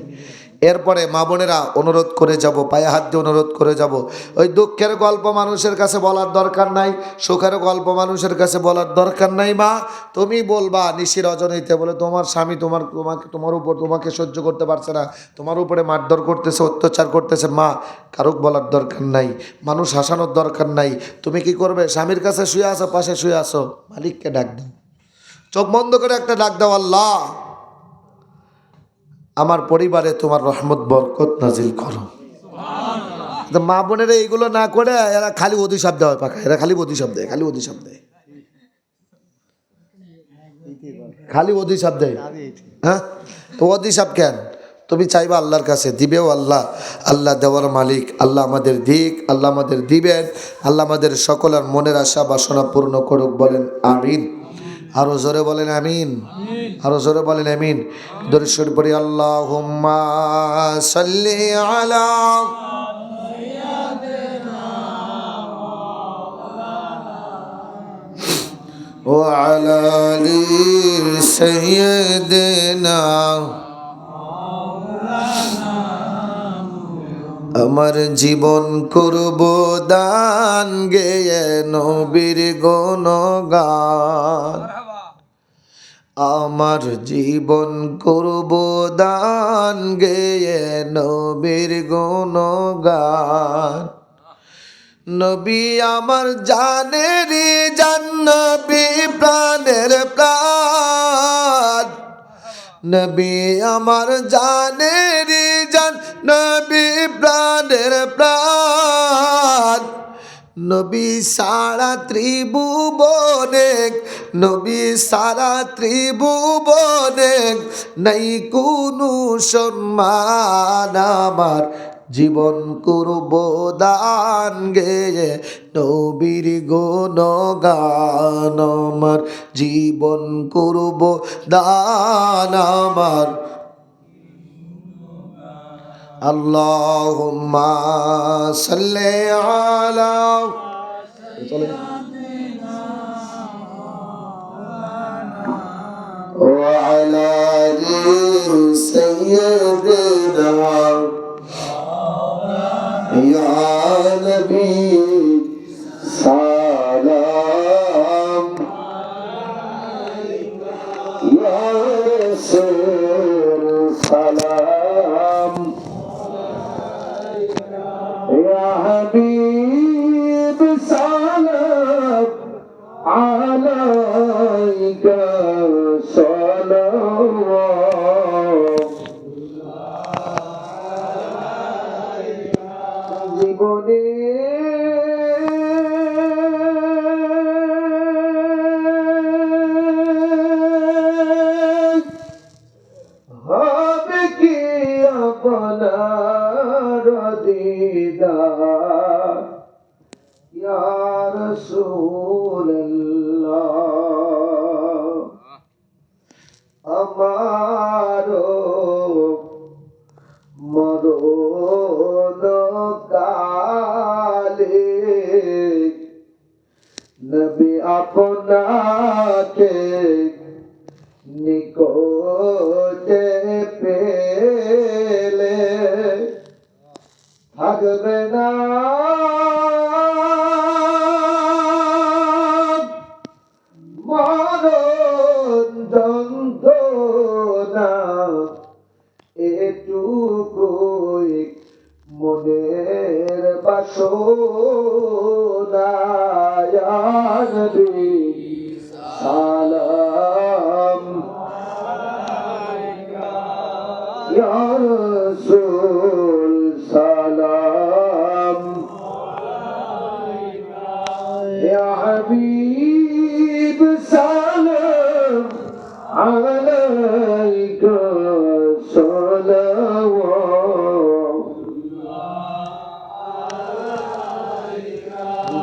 এরপরে মা বোনেরা অনুরোধ করে যাব, পায়ে হাত দিয়ে অনুরোধ করে যাব, ওই দুঃখের গল্প মানুষের কাছে বলার দরকার নাই, সুখের গল্প মানুষের কাছে বলার দরকার নাই। মা তুমি বলবা নিশি রজনীতে, বলে তোমার স্বামী তোমার উপর তোমাকে সহ্য করতে পারছে না, তোমার উপরে মারধর করতেছে, অত্যাচার করতেছে, মা কারুক বলার দরকার নাই, মানুষ হাসানোর দরকার নাই। তুমি কি করবে? স্বামীর কাছে শুয়ে আসো, পাশে শুয়ে আসো, মালিককে ডাক দাও, চোখ বন্ধ করে একটা ডাক দাও, আল্লাহ আমার পরিবারে তোমার রহমত বরকত নাজিল করো। মা বোনেরা এইগুলো না করে এরা খালি অধিশাপ দেওয়া পাকা, এরা খালি অধিশাপ দেয়, খালি অধিশাপ দেয়, খালি অধিশাপ দেয়। হ্যাঁ, তো অধিশাপ কেন? তুমি চাইবা আল্লাহর কাছে, দিবেও আল্লাহ। আল্লাহ দেওয়ার মালিক, আল্লাহ আমাদের দিক, আল্লাহ আমাদের দিবেন, আল্লাহ আমাদের সকলের মনের আশা বাসনা পূর্ণ করুক। বলেন আমিন। আরো জোরে বলেন আমিন, আরো জোরে বলেন আমিন। দরুদ শরীফ পড়ি, আল্লাহুম্মা সাল্লি আলা ওয়া আলা আলি সাইয়্যিদিনা আমার জীবন করব দান গেয়ে নবীর গুণগান আমার জীবন করব দান গেয়ে নবীর গুণগান নবী আমার জানের জান নবী প্রাণের প্রাণ নবী আমার জানের জান নবী প্রাণের প্রাণ নবী সারা ত্রিভুবনে নবী সারা ত্রিভুবনে নাই কোনো সম্মান আমার জীবন করব দান গেয়ে নবীর গুণগান আমার জীবন করব দান আমার আল্লাহুম্মা সাল্লি আলা ওয়া আলা আলি সাইয়্যিদিনা ইয়া নবী সালাম ইয়া রাসূল সালাম ইয়া হাবিব সালাম আলাইকা সালাওয়াত জীবনে হবে কি আপনার দিদার ইয়া রাসূলুল্লাহ আমারো মরণ কালে নবী আপনাকে নিকটে পেলে থাকবে না মরণ যন্ত্রণা এটুকুই মনের বাসনা ইয়া নবী সালাম ইয়া রাসূল সালাম ইয়া হাবিব সালাম আলাইকা সালাওয়াত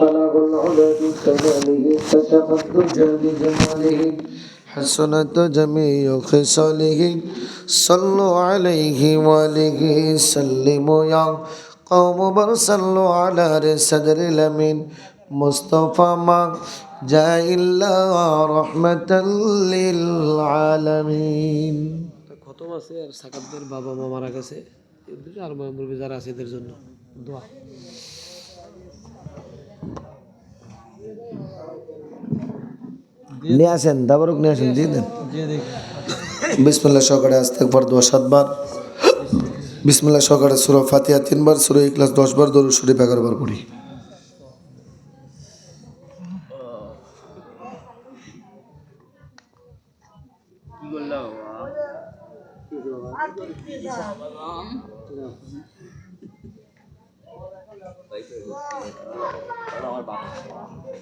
بلغ العلا بكماله كشف الدجى بجماله حسنت جميع خصاله صلوا عليه وآله سلموا يا قوم بر صلوا على صدر الأمين مصطفى ما جاء إلا رحمة للعالمين খতম আছে আর সাকাতদের বাবা মা মারা গেছে আর মুরব্বি যারা আছে এদের জন্য দোয়া নিয়ে আসেন দাবারক নিয়ে আসেন দিয়ে দেন বিসমিল্লাহ সহকারে আস্তাগফার দোয়া 7 বার বিসমিল্লাহ সহকারে সূরা ফাতিহা 3 বার সূরা ইখলাস 10 বার দরুদ শরীফ 11 বার পড়ি কি করলাম